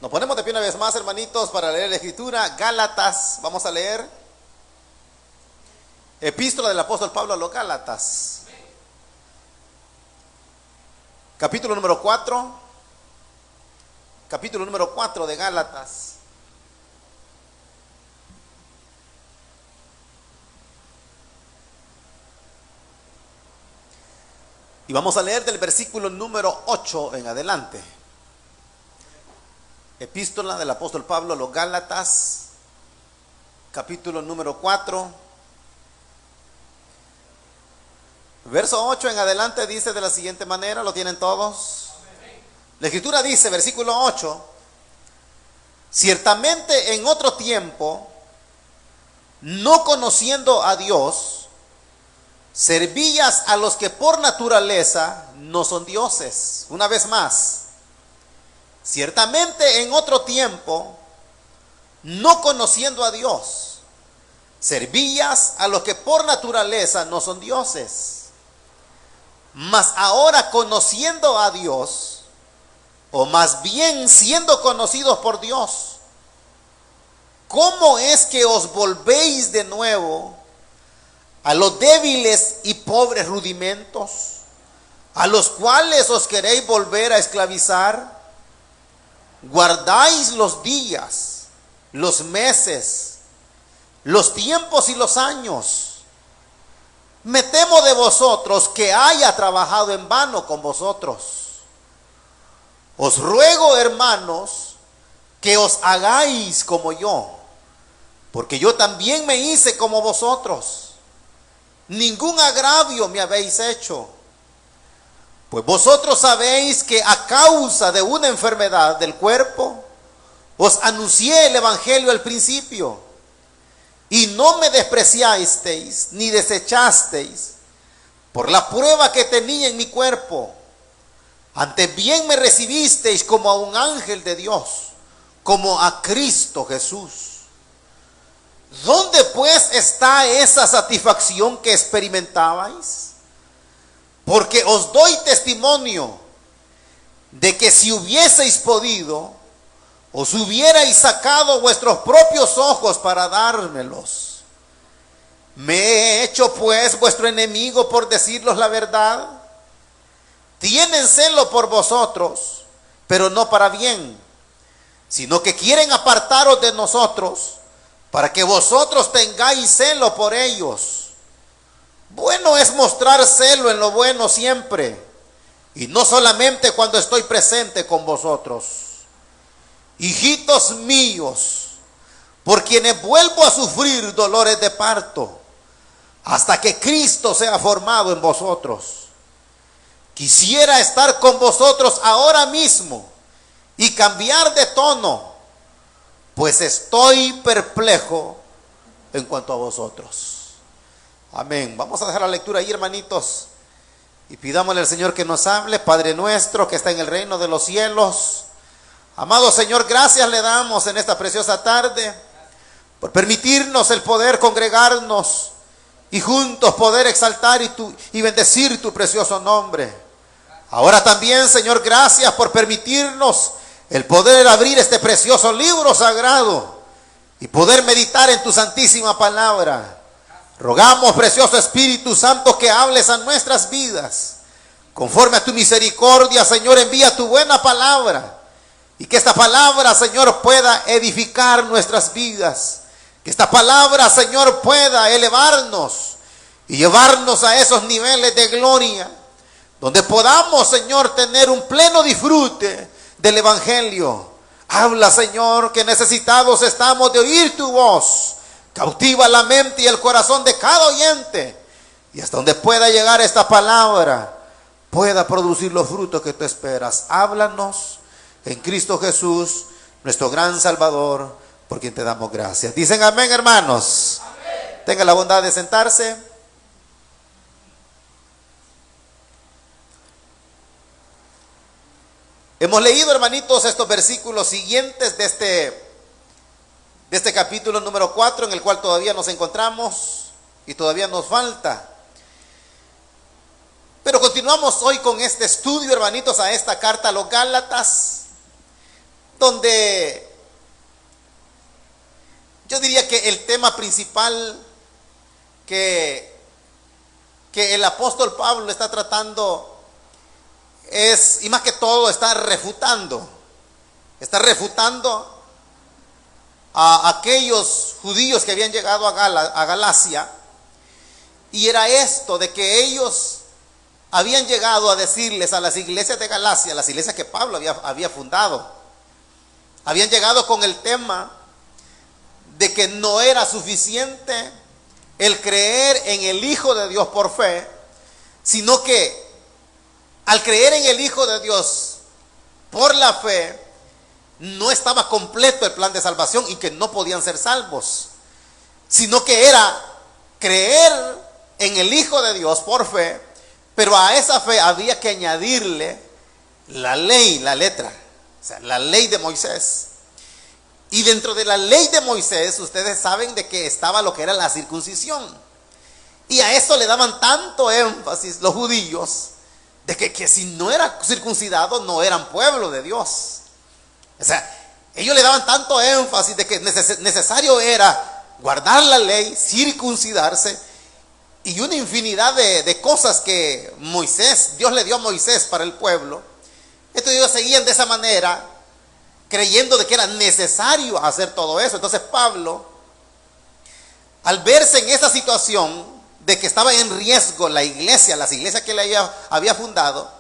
Nos ponemos de pie una vez más, hermanitos, para leer la escritura. Gálatas, vamos a leer. Epístola del apóstol Pablo a los Gálatas. Capítulo número 4. Capítulo número 4 de Gálatas. Y vamos a leer del versículo número 8 en adelante. Epístola del apóstol Pablo a los Gálatas, capítulo número 4. Verso 8 en adelante dice de la siguiente manera, ¿lo tienen todos? La escritura dice, versículo 8, ciertamente en otro tiempo, no conociendo a Dios, servías a los que por naturaleza no son dioses. Una vez más, ciertamente en otro tiempo, no conociendo a Dios, servías a los que por naturaleza no son dioses. Mas ahora conociendo a Dios, o más bien siendo conocidos por Dios, ¿cómo es que os volvéis de nuevo a los débiles y pobres rudimentos, a los cuales os queréis volver a esclavizar? Guardáis los días, los meses, los tiempos y los años. Me temo de vosotros que haya trabajado en vano con vosotros. Os ruego, hermanos, que os hagáis como yo, porque yo también me hice como vosotros. Ningún agravio me habéis hecho, pues vosotros sabéis que a causa de una enfermedad del cuerpo, os anuncié el evangelio al principio, y no me despreciasteis ni desechasteis por la prueba que tenía en mi cuerpo. Antes bien me recibisteis como a un ángel de Dios, como a Cristo Jesús. ¿Dónde pues está esa satisfacción que experimentabais? Porque os doy testimonio de que si hubieseis podido, os hubierais sacado vuestros propios ojos para dármelos. ¿Me he hecho pues vuestro enemigo por decirlos la verdad? Tienen celo por vosotros, pero no para bien, sino que quieren apartaros de nosotros, para que vosotros tengáis celo por ellos. Bueno es mostrar celo en lo bueno siempre, y no solamente cuando estoy presente con vosotros. Hijitos míos, por quienes vuelvo a sufrir dolores de parto, hasta que Cristo sea formado en vosotros. Quisiera estar con vosotros ahora mismo y cambiar de tono, pues estoy perplejo en cuanto a vosotros. Amén. Vamos a dejar la lectura ahí, hermanitos, y pidámosle al Señor que nos hable. Padre nuestro que está en el reino de los cielos, amado Señor, gracias le damos en esta preciosa tarde por permitirnos el poder congregarnos y juntos poder exaltar y bendecir tu precioso nombre. Ahora también, Señor, gracias por permitirnos el poder abrir este precioso libro sagrado y poder meditar en tu santísima palabra. Rogamos, precioso Espíritu Santo, que hables a nuestras vidas. Conforme a tu misericordia, Señor, envía tu buena palabra. Y que esta palabra, Señor, pueda edificar nuestras vidas. Que esta palabra, Señor, pueda elevarnos y llevarnos a esos niveles de gloria, donde podamos, Señor, tener un pleno disfrute del evangelio. Habla, Señor, que necesitados estamos de oír tu voz. Cautiva la mente y el corazón de cada oyente. Y hasta donde pueda llegar esta palabra, pueda producir los frutos que tú esperas. Háblanos en Cristo Jesús, nuestro gran Salvador, por quien te damos gracias. Dicen amén, hermanos. Amén. Tenga la bondad de sentarse. Hemos leído, hermanitos, estos versículos siguientes de este capítulo número 4, en el cual todavía nos encontramos y todavía nos falta. Pero continuamos hoy con este estudio, hermanitos, a esta carta a los Gálatas. donde yo diría que el tema principal que el apóstol Pablo está tratando es, y más que todo, está refutando a aquellos judíos que habían llegado a Galacia, y era esto de que ellos habían llegado a decirles a las iglesias de Galacia, las iglesias que Pablo había fundado, habían llegado con el tema de que no era suficiente el creer en el Hijo de Dios por fe, sino que al creer en el Hijo de Dios por la fe, no estaba completo el plan de salvación y que no podían ser salvos, sino que era creer en el Hijo de Dios por fe, pero a esa fe había que añadirle la ley, la letra, o sea, la ley de Moisés. Y dentro de la ley de Moisés, ustedes saben de que estaba lo que era la circuncisión. Y a eso le daban tanto énfasis los judíos, de que si no era circuncidado, no eran pueblo de Dios. O sea, ellos le daban tanto énfasis de que necesario era guardar la ley, circuncidarse, y una infinidad de cosas que Dios le dio a Moisés para el pueblo. Entonces ellos seguían de esa manera, creyendo de que era necesario hacer todo eso. Entonces Pablo, al verse en esa situación de que estaba en riesgo las iglesias que él había fundado,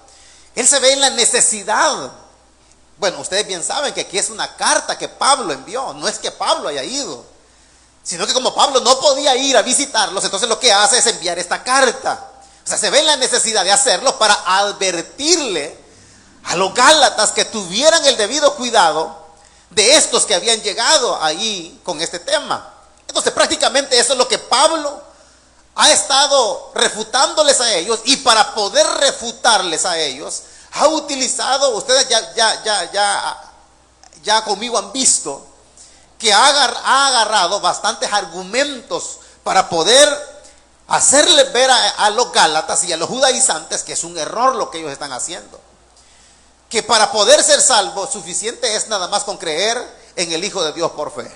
él se ve en la necesidad. Bueno, ustedes bien saben que aquí es una carta que Pablo envió, no es que Pablo haya ido, sino que como Pablo no podía ir a visitarlos, entonces lo que hace es enviar esta carta. O sea, se ve en la necesidad de hacerlo para advertirle a los gálatas que tuvieran el debido cuidado de estos que habían llegado ahí con este tema. Entonces prácticamente eso es lo que Pablo ha estado refutándoles a ellos, y para poder refutarles a ellos ha utilizado, ustedes ya conmigo han visto que ha agarrado bastantes argumentos para poder hacerle ver a los gálatas y a los judaizantes que es un error lo que ellos están haciendo. Que para poder ser salvo, suficiente es nada más con creer en el Hijo de Dios por fe.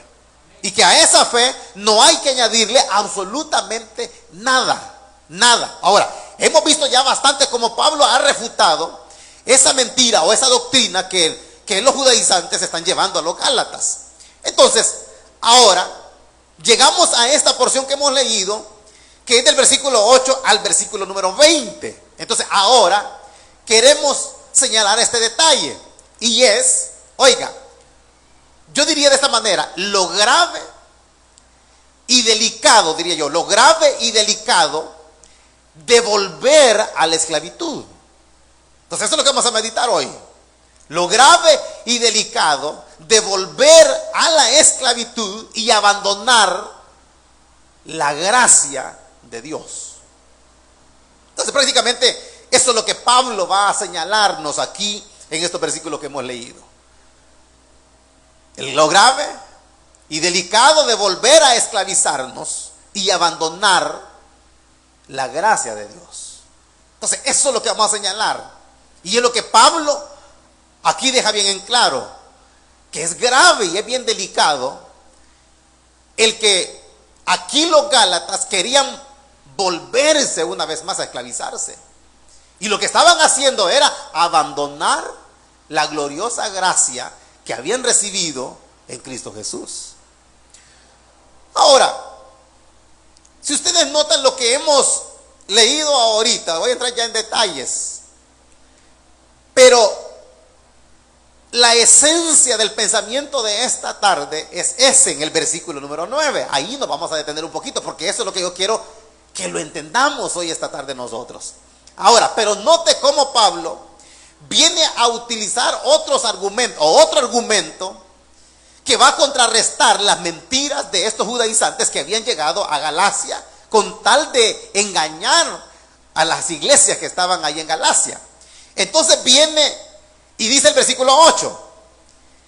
Y que a esa fe no hay que añadirle absolutamente nada. Nada. Ahora, hemos visto ya bastante cómo Pablo ha refutado esa mentira o esa doctrina que los judaizantes están llevando a los gálatas. Entonces, ahora llegamos a esta porción que hemos leído, que es del versículo 8 al versículo número 20. Entonces, ahora queremos señalar este detalle, y es, oiga, yo diría de esta manera, lo grave y delicado, diría yo, lo grave y delicado de volver a la esclavitud. Entonces eso es lo que vamos a meditar hoy. Lo grave y delicado de volver a la esclavitud y abandonar la gracia de Dios. Entonces prácticamente eso es lo que Pablo va a señalarnos aquí en estos versículos que hemos leído. Lo grave y delicado de volver a esclavizarnos y abandonar la gracia de Dios. Entonces eso es lo que vamos a señalar. Y es lo que Pablo aquí deja bien en claro, que es grave y es bien delicado el que aquí los gálatas querían volverse una vez más a esclavizarse. Y lo que estaban haciendo era abandonar la gloriosa gracia que habían recibido en Cristo Jesús. Ahora, si ustedes notan lo que hemos leído ahorita, voy a entrar ya en detalles, pero la esencia del pensamiento de esta tarde es ese en el versículo número 9. Ahí nos vamos a detener un poquito, porque eso es lo que yo quiero que lo entendamos hoy esta tarde nosotros. Ahora, pero note cómo Pablo viene a utilizar otros argumentos, o otro argumento que va a contrarrestar las mentiras de estos judaizantes que habían llegado a Galacia con tal de engañar a las iglesias que estaban ahí en Galacia. Entonces viene y dice el versículo 8,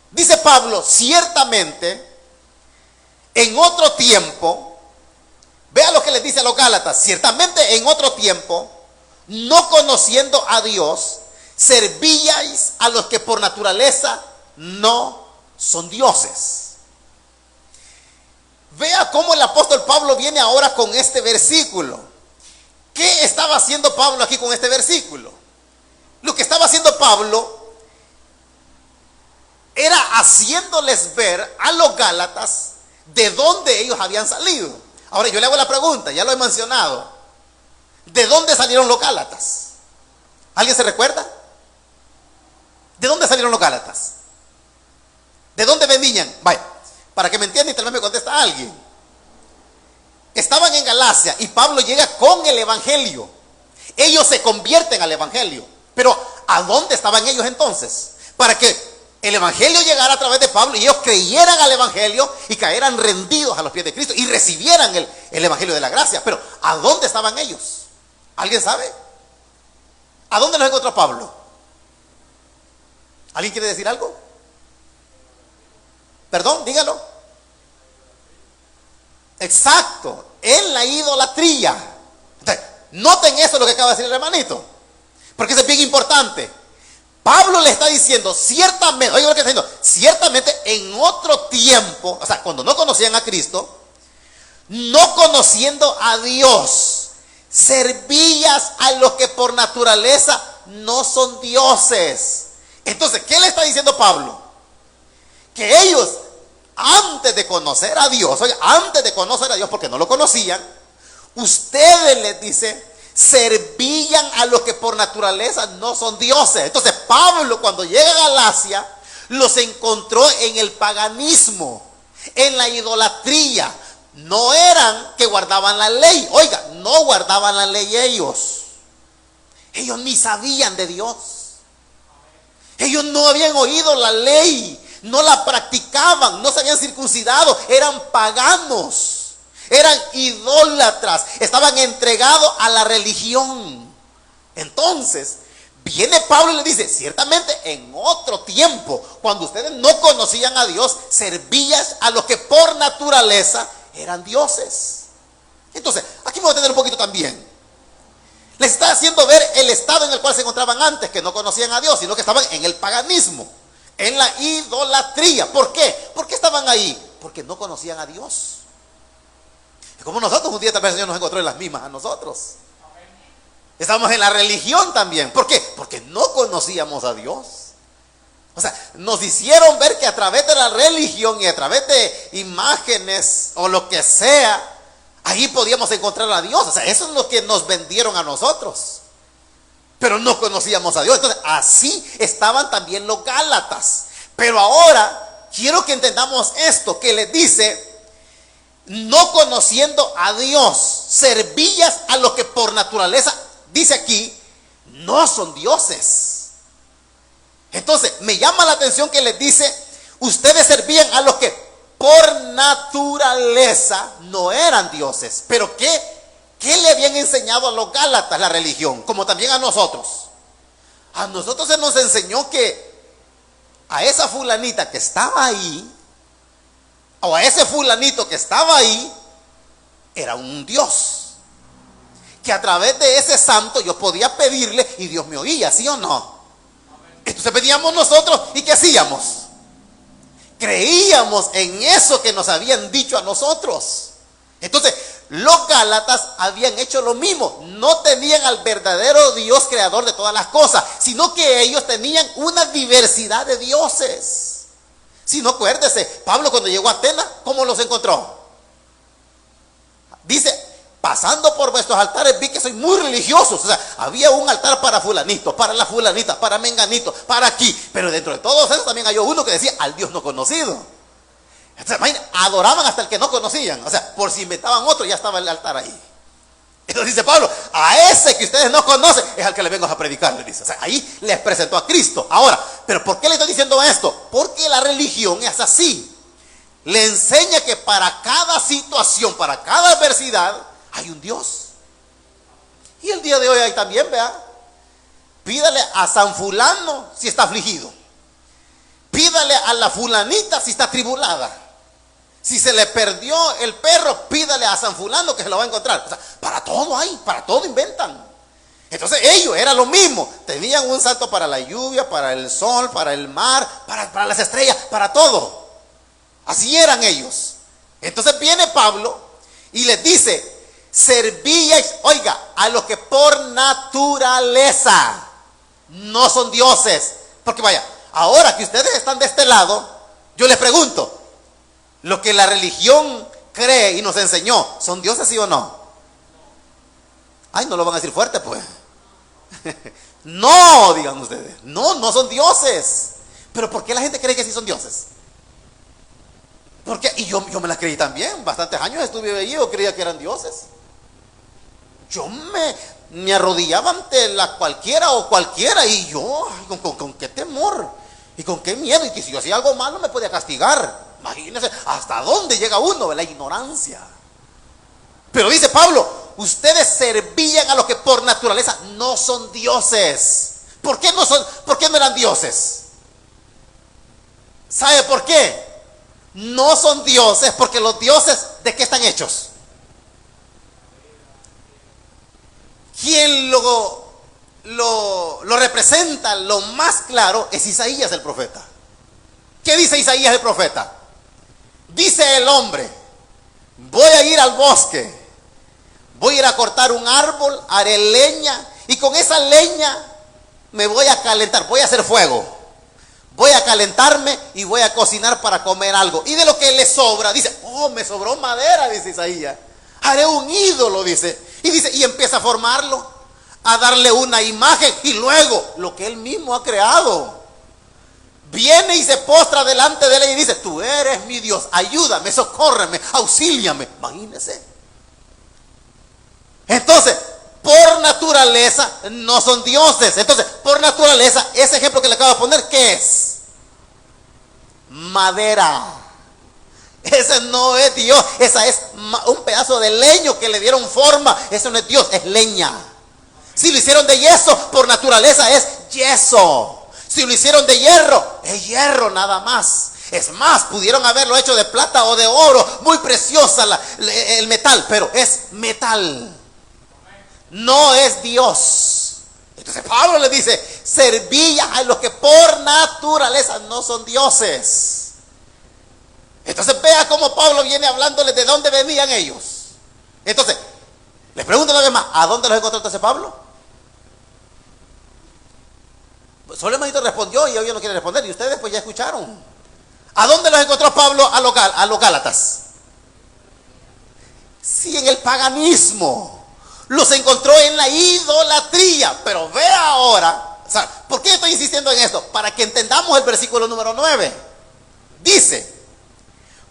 dice Pablo, ciertamente en otro tiempo, vea lo que les dice a los gálatas, ciertamente en otro tiempo, no conociendo a Dios, servíais a los que por naturaleza no son dioses. Vea cómo el apóstol Pablo viene ahora con este versículo. ¿Qué estaba haciendo Pablo aquí con este versículo? Lo que estaba haciendo Pablo era haciéndoles ver a los Gálatas de dónde ellos habían salido. Ahora yo le hago la pregunta, ya lo he mencionado. ¿De dónde salieron los Gálatas? ¿Alguien se recuerda? ¿De dónde salieron los Gálatas? ¿De dónde venían? Vaya, para que me entiendan y tal vez me contesta alguien. Estaban en Galacia y Pablo llega con el evangelio. Ellos se convierten al evangelio. Pero ¿a dónde estaban ellos entonces? Para que el evangelio llegara a través de Pablo y ellos creyeran al evangelio y caeran rendidos a los pies de Cristo y recibieran el evangelio de la gracia. Pero ¿a dónde estaban ellos? ¿Alguien sabe? ¿A dónde los encontró Pablo? ¿Alguien quiere decir algo? Perdón, dígalo. Exacto, en la idolatría. Entonces, noten eso lo que acaba de decir el hermanito, porque eso es bien importante. Pablo le está diciendo, ciertamente, oiga lo que está diciendo, ciertamente en otro tiempo, o sea, cuando no conocían a Cristo, no conociendo a Dios, servías a los que por naturaleza no son dioses. Entonces, ¿qué le está diciendo Pablo? Que ellos, antes de conocer a Dios, oiga, antes de conocer a Dios, porque no lo conocían, ustedes, les dice, servían a los que por naturaleza no son dioses. Entonces Pablo, cuando llega a Galacia, los encontró en el paganismo, en la idolatría. No eran que guardaban la ley, oiga, no guardaban la ley ellos. Ellos ni sabían de Dios. Ellos no habían oído la ley, no la practicaban, no se habían circuncidado, eran paganos. Eran idólatras, estaban entregados a la religión. Entonces, viene Pablo y le dice, ciertamente en otro tiempo, cuando ustedes no conocían a Dios, servías a los que por naturaleza eran dioses. Entonces, aquí vamos a tener un poquito también. Les está haciendo ver el estado en el cual se encontraban antes, que no conocían a Dios, sino que estaban en el paganismo, en la idolatría. ¿Por qué? ¿Por qué estaban ahí? Porque no conocían a Dios. Como nosotros, un día tal vez el Señor nos encontró en las mismas a nosotros. Estamos en la religión también. ¿Por qué? Porque no conocíamos a Dios. O sea, nos hicieron ver que a través de la religión y a través de imágenes o lo que sea, ahí podíamos encontrar a Dios. O sea, eso es lo que nos vendieron a nosotros. Pero no conocíamos a Dios. Entonces, así estaban también los Gálatas. Pero ahora, quiero que entendamos esto, que les dice, no conociendo a Dios, servías a los que por naturaleza, dice aquí, no son dioses. Entonces, me llama la atención que les dice, ustedes servían a los que por naturaleza no eran dioses. Pero ¿qué le habían enseñado a los Gálatas la religión? Como también a nosotros. A nosotros se nos enseñó que a esa fulanita que estaba ahí, o a ese fulanito que estaba ahí, era un Dios. Que a través de ese santo yo podía pedirle y Dios me oía, ¿sí o no? Entonces pedíamos nosotros, ¿y qué hacíamos? Creíamos en eso que nos habían dicho a nosotros. Entonces, los Gálatas habían hecho lo mismo. No tenían al verdadero Dios creador de todas las cosas, sino que ellos tenían una diversidad de dioses. Si no, acuérdese, Pablo cuando llegó a Atenas, ¿cómo los encontró? Dice, pasando por vuestros altares vi que sois muy religiosos. O sea, había un altar para fulanito, para la fulanita, para menganito, para aquí. Pero dentro de todos esos también hay uno que decía, al Dios no conocido. Entonces, imagínate, adoraban hasta el que no conocían. O sea, por si inventaban otro, ya estaba el altar ahí. Entonces dice Pablo, a ese que ustedes no conocen es al que le vengo a predicar, le dice. O sea, ahí les presentó a Cristo. Ahora, ¿pero por qué le estoy diciendo esto? Porque la religión es así. Le enseña que para cada situación, para cada adversidad, hay un Dios. Y el día de hoy hay también, vea. Pídale a San fulano si está afligido. Pídale a la fulanita si está tribulada. Si se le perdió el perro, pídale a San fulano que se lo va a encontrar. O sea, para todo hay, para todo inventan. Entonces ellos era lo mismo. Tenían un santo para la lluvia, para el sol, para el mar, para las estrellas, para todo. Así eran ellos. Entonces viene Pablo y les dice, servíais, oiga, a los que por naturaleza no son dioses. Porque vaya, ahora que ustedes están de este lado, yo les pregunto, lo que la religión cree y nos enseñó, ¿son dioses sí o no? Ay, no lo van a decir fuerte pues. No, digan ustedes, no son dioses. Pero ¿por qué la gente cree que sí son dioses? Porque, y yo me la creí también, bastantes años estuve ahí, yo creía que eran dioses. Yo me arrodillaba ante la cualquiera o cualquiera y yo, ¿con qué temor? Y con qué miedo, y que si yo hacía algo malo me podía castigar. Imagínense hasta dónde llega uno de la ignorancia. Pero dice Pablo, ustedes servían a los que por naturaleza no son dioses. ¿Por qué no eran dioses? ¿Sabe por qué? No son dioses porque los dioses, ¿de qué están hechos? Quien lo representa lo más claro es Isaías el profeta. ¿Qué dice Isaías el profeta? Dice el hombre, voy a ir al bosque, voy a ir a cortar un árbol, haré leña y con esa leña me voy a calentar, voy a hacer fuego, voy a calentarme y voy a cocinar para comer algo. Y de lo que le sobra, dice, oh, me sobró madera, dice Isaías, haré un ídolo, dice, y empieza a formarlo, a darle una imagen y luego lo que él mismo ha creado. Viene y se postra delante de él y dice, tú eres mi Dios, ayúdame, socórreme, auxíliame. Imagínese. Entonces, por naturaleza no son dioses. Entonces, por naturaleza, ese ejemplo que le acabo de poner, ¿qué es? Madera. Ese no es Dios, esa es un pedazo de leño que le dieron forma. Eso no es Dios, es leña. Si lo hicieron de yeso, por naturaleza es yeso. Si lo hicieron de hierro, es hierro nada más. Es más, pudieron haberlo hecho de plata o de oro, muy preciosa el metal, pero es metal. No es Dios. Entonces Pablo le dice, servía a los que por naturaleza no son dioses. Entonces vea cómo Pablo viene hablándoles de dónde venían ellos. Entonces, les pregunto una vez más, ¿a dónde los encontró entonces Pablo? Solo el hermanito respondió y hoy no quiere responder y ustedes pues ya escucharon. ¿A dónde los encontró Pablo a los Gálatas? Sí, en el paganismo. Los encontró en la idolatría. Pero vea ahora, o sea, ¿por qué estoy insistiendo en esto? Para que entendamos el versículo número 9. Dice,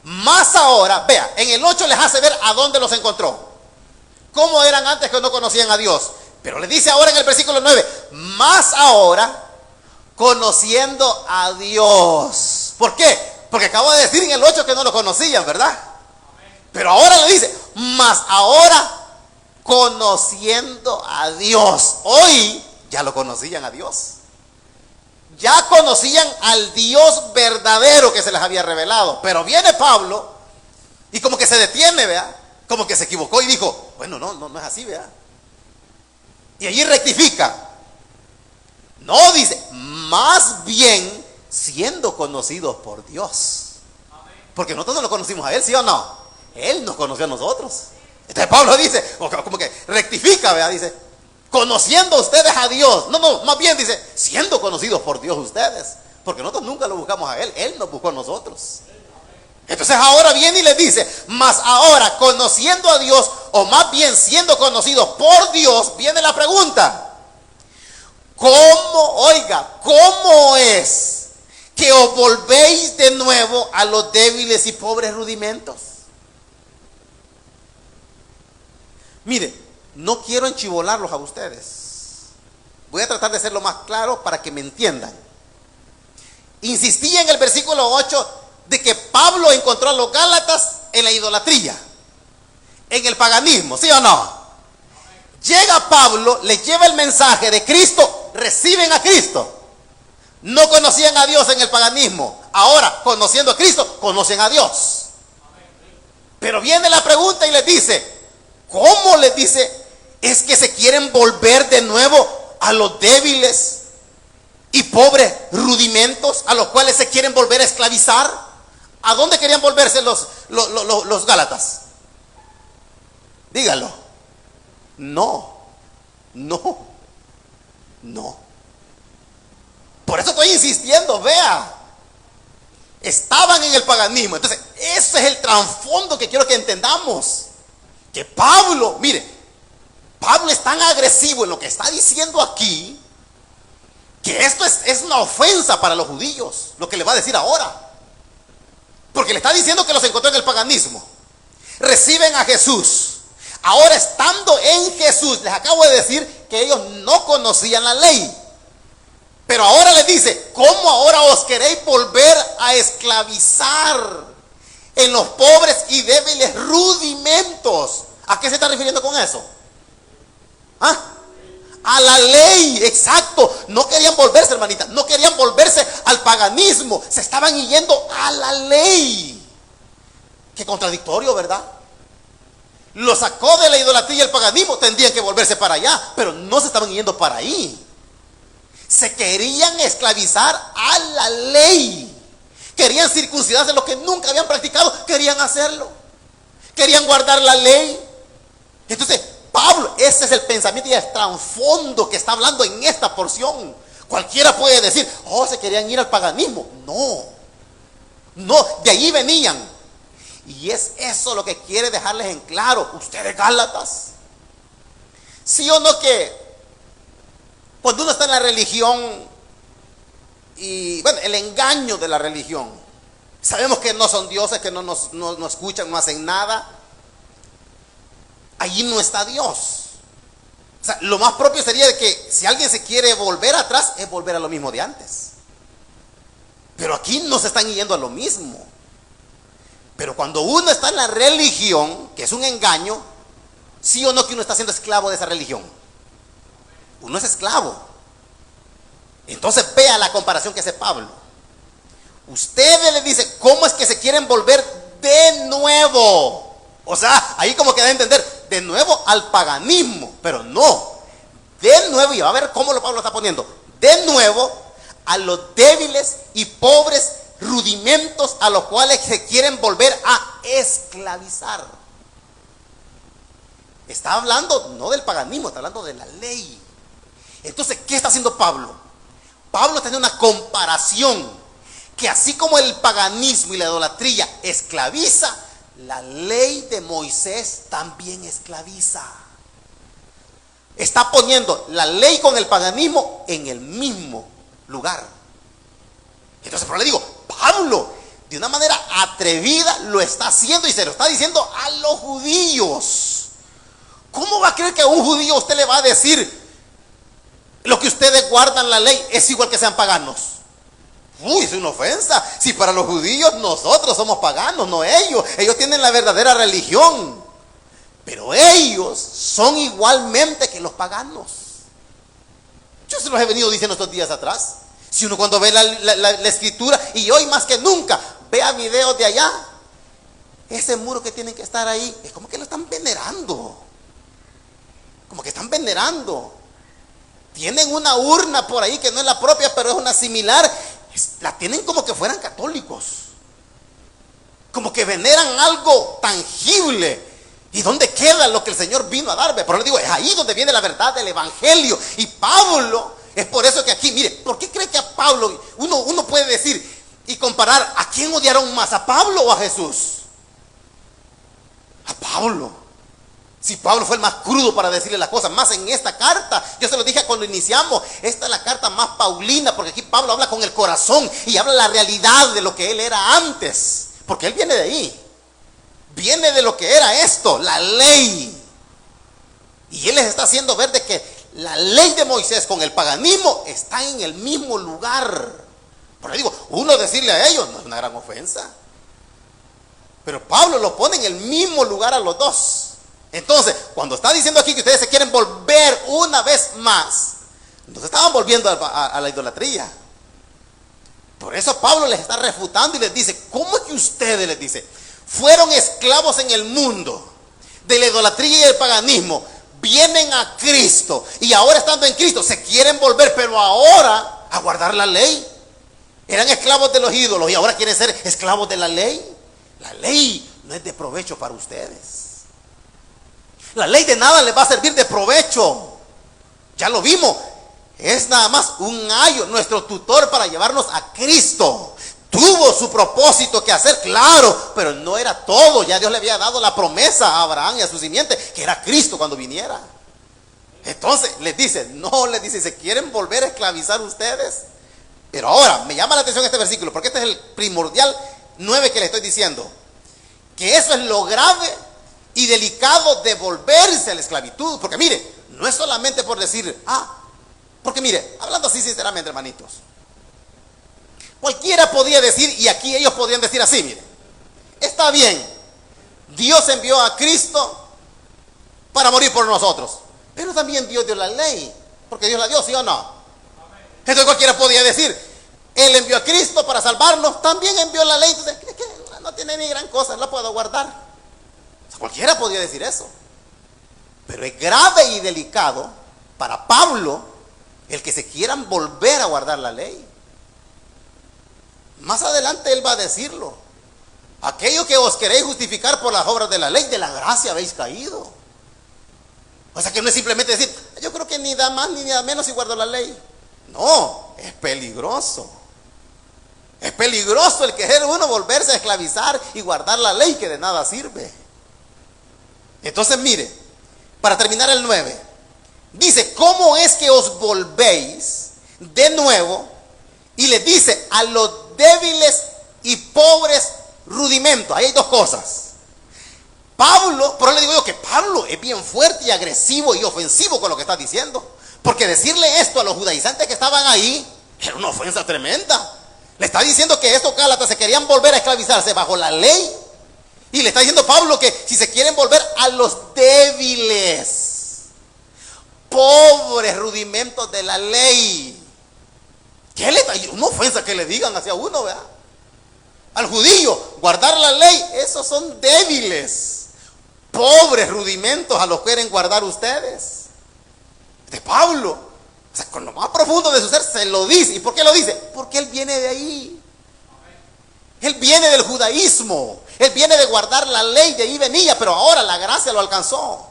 más ahora, vea, en el 8 les hace ver a dónde los encontró. Cómo eran antes que no conocían a Dios. Pero le dice ahora en el versículo 9, más ahora conociendo a Dios. ¿Por qué? Porque acabo de decir en el 8 que no lo conocían, ¿verdad? Pero ahora le dice, más ahora conociendo a Dios. Hoy ya lo conocían a Dios. Ya conocían al Dios verdadero que se les había revelado. Pero viene Pablo y como que se detiene, ¿vea? Como que se equivocó y dijo, bueno, no es así, ¿vea? Y allí rectifica. No, dice, más bien siendo conocidos por Dios. Porque nosotros no lo conocimos a Él, ¿sí o no? Él nos conoció a nosotros. Entonces Pablo dice, como que rectifica, ¿verdad? Dice, conociendo ustedes a Dios. No, más bien dice, siendo conocidos por Dios ustedes. Porque nosotros nunca lo buscamos a Él, Él nos buscó a nosotros. Entonces ahora viene y les dice, más ahora conociendo a Dios, o más bien siendo conocidos por Dios, viene la pregunta. ¿Cómo es que os volvéis de nuevo a los débiles y pobres rudimentos? Mire, no quiero enchivolarlos a ustedes. Voy a tratar de ser lo más claro para que me entiendan. Insistí en el versículo 8 de que Pablo encontró a los Gálatas en la idolatría, en el paganismo, ¿sí o no? Llega Pablo, les lleva el mensaje de Cristo, reciben a Cristo. No conocían a Dios en el paganismo. Ahora, conociendo a Cristo, conocen a Dios. Pero viene la pregunta y les dice, ¿cómo les dice es que se quieren volver de nuevo a los débiles y pobres rudimentos a los cuales se quieren volver a esclavizar. ¿A dónde querían volverse los gálatas? Dígalo. No. Por eso estoy insistiendo, vea. Estaban en el paganismo. Entonces, ese es el trasfondo que quiero que entendamos. Que Pablo, mire, Pablo es tan agresivo en lo que está diciendo aquí, que esto es una ofensa para los judíos, lo que le va a decir ahora. Porque le está diciendo que los encontró en el paganismo. Reciben a Jesús. Ahora, estando en Jesús, les acabo de decir que ellos no conocían la ley. Pero ahora les dice, ¿cómo ahora os queréis volver a esclavizar en los pobres y débiles rudimentos? ¿A qué se está refiriendo con eso? A la ley, exacto. No querían volverse, hermanita, no querían volverse al paganismo. Se estaban yendo a la ley. Qué contradictorio, ¿verdad? Lo sacó de la idolatría y el paganismo. Tendrían que volverse para allá, pero no se estaban yendo para ahí. Se querían esclavizar a la ley. Querían circuncidarse lo que nunca habían practicado. Querían hacerlo. Querían guardar la ley. Entonces, Pablo, ese es el pensamiento y el trasfondo que está hablando en esta porción. Cualquiera puede decir, se querían ir al paganismo. No, de ahí venían. Y es eso lo que quiere dejarles en claro. Ustedes gálatas. ¿Sí o no que cuando uno está en la religión y, bueno, el engaño de la religión, sabemos que no son dioses, que no escuchan, no hacen nada, allí no está Dios. O sea, lo más propio sería de que si alguien se quiere volver atrás, es volver a lo mismo de antes. Pero aquí no se están yendo a lo mismo. Pero cuando uno está en la religión, que es un engaño, ¿sí o no que uno está siendo esclavo de esa religión? Uno es esclavo. Entonces vea la comparación que hace Pablo. Ustedes le dicen, ¿cómo es que se quieren volver de nuevo? O sea, ahí como que da a entender, de nuevo al paganismo. Pero no, de nuevo, y va a ver cómo Pablo lo está poniendo, de nuevo a los débiles y pobres rudimentos a los cuales se quieren volver a esclavizar. Está hablando no del paganismo, está hablando de la ley. Entonces, ¿qué está haciendo Pablo? Pablo está haciendo una comparación, que así como el paganismo y la idolatría esclaviza, la ley de Moisés también esclaviza. Está poniendo la ley con el paganismo en el mismo lugar. Entonces, pero le digo, Pablo, de una manera atrevida, lo está haciendo y se lo está diciendo a los judíos. ¿Cómo va a creer que a un judío usted le va a decir lo que ustedes guardan la ley es igual que sean paganos? Es una ofensa. Si para los judíos nosotros somos paganos, no ellos. Ellos tienen la verdadera religión. Pero ellos son igualmente que los paganos. Yo se los he venido diciendo estos días atrás. Si uno cuando ve la escritura, y hoy más que nunca, vea videos de allá, ese muro que tienen que estar ahí, es como que lo están venerando. Como que están venerando. Tienen una urna por ahí que no es la propia, pero es una similar. La tienen como que fueran católicos. Como que veneran algo tangible. ¿Y dónde queda lo que el Señor vino a darme? Pero le digo, es ahí donde viene la verdad del Evangelio. Y Pablo, es por eso que aquí, mire, ¿por qué cree que a Pablo, uno puede decir y comparar a quién odiaron más, a Pablo o a Jesús? A Pablo. Si Pablo fue el más crudo para decirle las cosas, más en esta carta, yo se lo dije cuando iniciamos, esta es la carta más paulina, porque aquí Pablo habla con el corazón y habla la realidad de lo que él era antes, porque él viene de ahí, viene de lo que era esto, la ley, y él les está haciendo ver de que la ley de Moisés con el paganismo están en el mismo lugar. Por eso digo, uno decirle a ellos no es una gran ofensa, pero Pablo lo pone en el mismo lugar a los dos. Entonces, cuando está diciendo aquí que ustedes se quieren volver una vez más, no se estaban volviendo a la idolatría. Por eso Pablo les está refutando y les dice, ¿cómo es que ustedes, les dice, fueron esclavos en el mundo de la idolatría y el paganismo? vienen a Cristo y ahora estando en Cristo se quieren volver, pero ahora a guardar la ley. Eran esclavos de los ídolos y ahora quieren ser esclavos de la ley. La ley no es de provecho para ustedes. La ley de nada les va a servir de provecho. Ya lo vimos. Es nada más un ayo, nuestro tutor para llevarnos a Cristo. Tuvo su propósito que hacer, claro, pero no era todo. Ya Dios le había dado la promesa a Abraham y a su simiente, que era Cristo cuando viniera. Entonces les dice, no, les dice, ¿se quieren volver a esclavizar ustedes? Pero ahora, me llama la atención este versículo, porque este es el primordial 9 que le estoy diciendo. Que eso es lo grave y delicado de volverse a la esclavitud. Porque mire, no es solamente por decir, porque mire, hablando así sinceramente, hermanitos, cualquiera podía decir, y aquí ellos podrían decir así, mire, está bien, Dios envió a Cristo para morir por nosotros, pero también Dios dio la ley, porque Dios la dio, ¿sí o no? Entonces cualquiera podía decir, Él envió a Cristo para salvarnos, también envió la ley, entonces no tiene ni gran cosa, la puedo guardar. O sea, cualquiera podía decir eso, pero es grave y delicado para Pablo el que se quieran volver a guardar la ley. Más adelante él va a decirlo. Aquello que os queréis justificar por las obras de la ley, de la gracia habéis caído. O sea que no es simplemente decir, yo creo que ni da más ni da menos si guardo la ley. No, es peligroso. Es peligroso el querer uno volverse a esclavizar y guardar la ley que de nada sirve. Entonces mire, para terminar el 9, dice, ¿cómo es que os volvéis de nuevo? Y le dice, a los débiles y pobres rudimentos. Ahí hay dos cosas. Pablo, por eso le digo yo que Pablo es bien fuerte y agresivo y ofensivo con lo que está diciendo. Porque decirle esto a los judaizantes que estaban ahí era una ofensa tremenda. Le está diciendo que estos gálatas se querían volver a esclavizarse bajo la ley. Y le está diciendo Pablo que si se quieren volver a los débiles, pobres rudimentos de la ley. ¿Qué le está? Una ofensa que le digan hacia uno, ¿verdad? Al judío, guardar la ley, esos son débiles, pobres rudimentos a los que quieren guardar ustedes. De Pablo, o sea, con lo más profundo de su ser se lo dice. ¿Y por qué lo dice? Porque él viene de ahí. Él viene del judaísmo. Él viene de guardar la ley, de ahí venía, pero ahora la gracia lo alcanzó.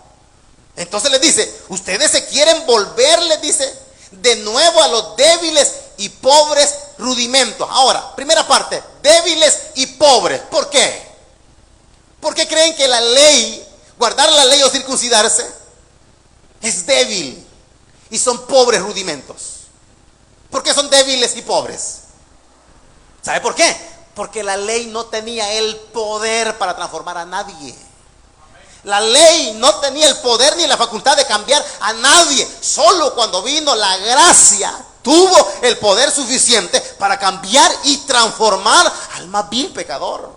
Entonces les dice, ustedes se quieren volver, les dice, de nuevo a los débiles y pobres rudimentos. Ahora, primera parte, débiles y pobres. ¿Por qué? ¿Por qué creen que la ley, guardar la ley o circuncidarse, es débil y son pobres rudimentos? ¿Por qué son débiles y pobres? ¿Sabe por qué? Porque la ley no tenía el poder para transformar a nadie. La ley no tenía el poder ni la facultad de cambiar a nadie. Solo cuando vino la gracia tuvo el poder suficiente para cambiar y transformar al más vil pecador.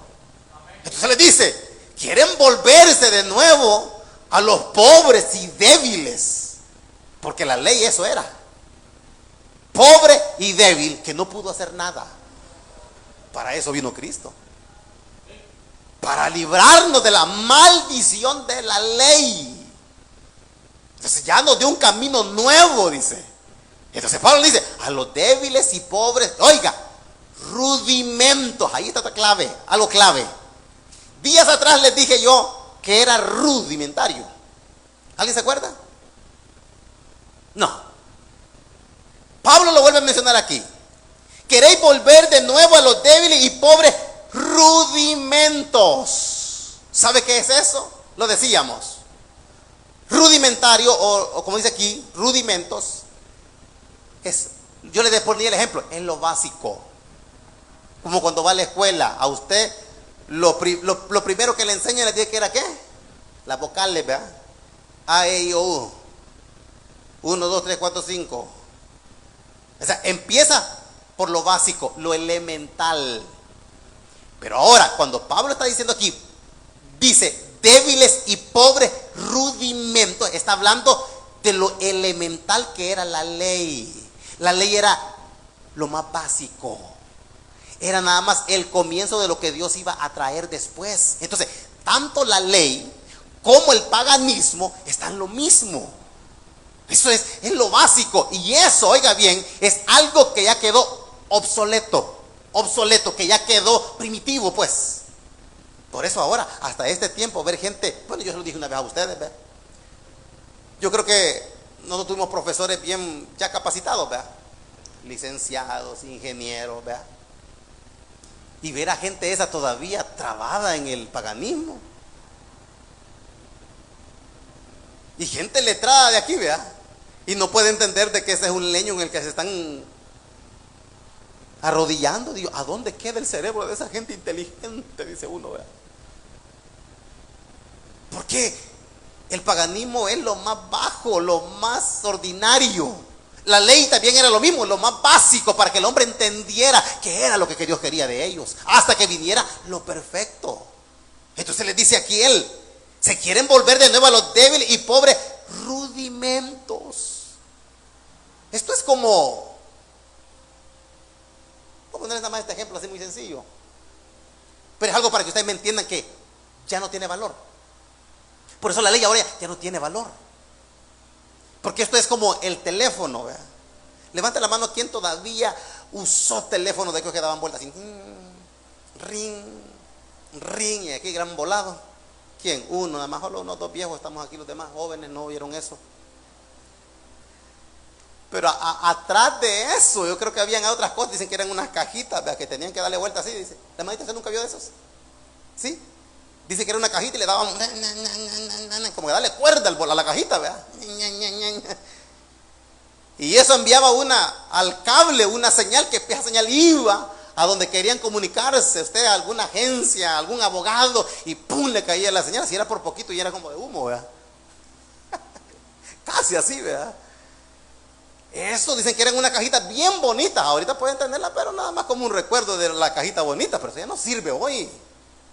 Entonces le dice, quieren volverse de nuevo a los pobres y débiles, porque la ley eso era, pobre y débil, que no pudo hacer nada. Para eso vino Cristo, para librarnos de la maldición de la ley. Entonces ya nos dio un camino nuevo, dice. Entonces Pablo dice, a los débiles y pobres, oiga, rudimentos, ahí está la clave, algo clave. Días atrás les dije yo que era rudimentario. ¿Alguien se acuerda? No. Pablo lo vuelve a mencionar aquí. Queréis volver de nuevo a los débiles y pobres rudimentos. ¿Sabe qué es eso? Lo decíamos. Rudimentario, o como dice aquí, rudimentos. Yo le ponía el ejemplo, es lo básico. Como cuando va a la escuela, a usted lo primero que le enseñan le dice que era ¿qué? Las vocales, ¿verdad? A, E, I, O, U. 1, 2, 3, 4, 5. O sea, empieza por lo básico, lo elemental. Pero ahora, cuando Pablo está diciendo aquí, dice débiles y pobres rudimentos, está hablando de lo elemental que era la ley. La ley era lo más básico. Era nada más el comienzo de lo que Dios iba a traer después. Entonces, tanto la ley como el paganismo está en lo mismo. Eso es lo básico. Y eso, oiga bien, es algo que ya quedó obsoleto, que ya quedó primitivo, pues. Por eso ahora, hasta este tiempo, ver gente, bueno, yo se lo dije una vez a ustedes, ¿verdad? Yo creo que nosotros tuvimos profesores bien ya capacitados, ¿verdad? Licenciados, ingenieros, ¿verdad? Y ver a gente esa todavía trabada en el paganismo. Y gente letrada de aquí, ¿verdad? Y no puede entender de que ese es un leño en el que se están arrodillando. Digo, ¿a dónde queda el cerebro de esa gente inteligente? Dice uno, ¿verdad? Porque el paganismo es lo más bajo, lo más ordinario. La ley también era lo mismo, lo más básico para que el hombre entendiera qué era lo que Dios quería de ellos, hasta que viniera lo perfecto. Entonces les dice aquí él, se quieren volver de nuevo a los débiles y pobres rudimentos. Esto es como, voy a ponerles nada más este ejemplo así muy sencillo, pero es algo para que ustedes me entiendan que ya no tiene valor. Por eso la ley ahora ya no tiene valor. Porque esto es como el teléfono, ¿verdad? Levante la mano quien todavía usó teléfono de aquellos que daban vueltas así. Ring, ring, y aquí gran volado. ¿Quién? Uno, nada más solo unos dos viejos, estamos aquí los demás jóvenes, no vieron eso. Pero atrás de eso, yo creo que habían otras cosas, dicen que eran unas cajitas, ¿verdad? Que tenían que darle vuelta así, dice. ¿La manita usted nunca vio de esos? ¿Sí? Dice que era una cajita y le daban como que darle cuerda a la cajita, ¿verdad? Y eso enviaba al cable una señal, que esa señal iba a donde querían comunicarse, usted a alguna agencia, algún abogado, y pum, le caía la señal. Si era por poquito y era como de humo, ¿verdad? Casi así, ¿verdad? Eso dicen que eran una cajita bien bonita. Ahorita pueden tenerla, pero nada más como un recuerdo de la cajita bonita, pero eso ya no sirve hoy.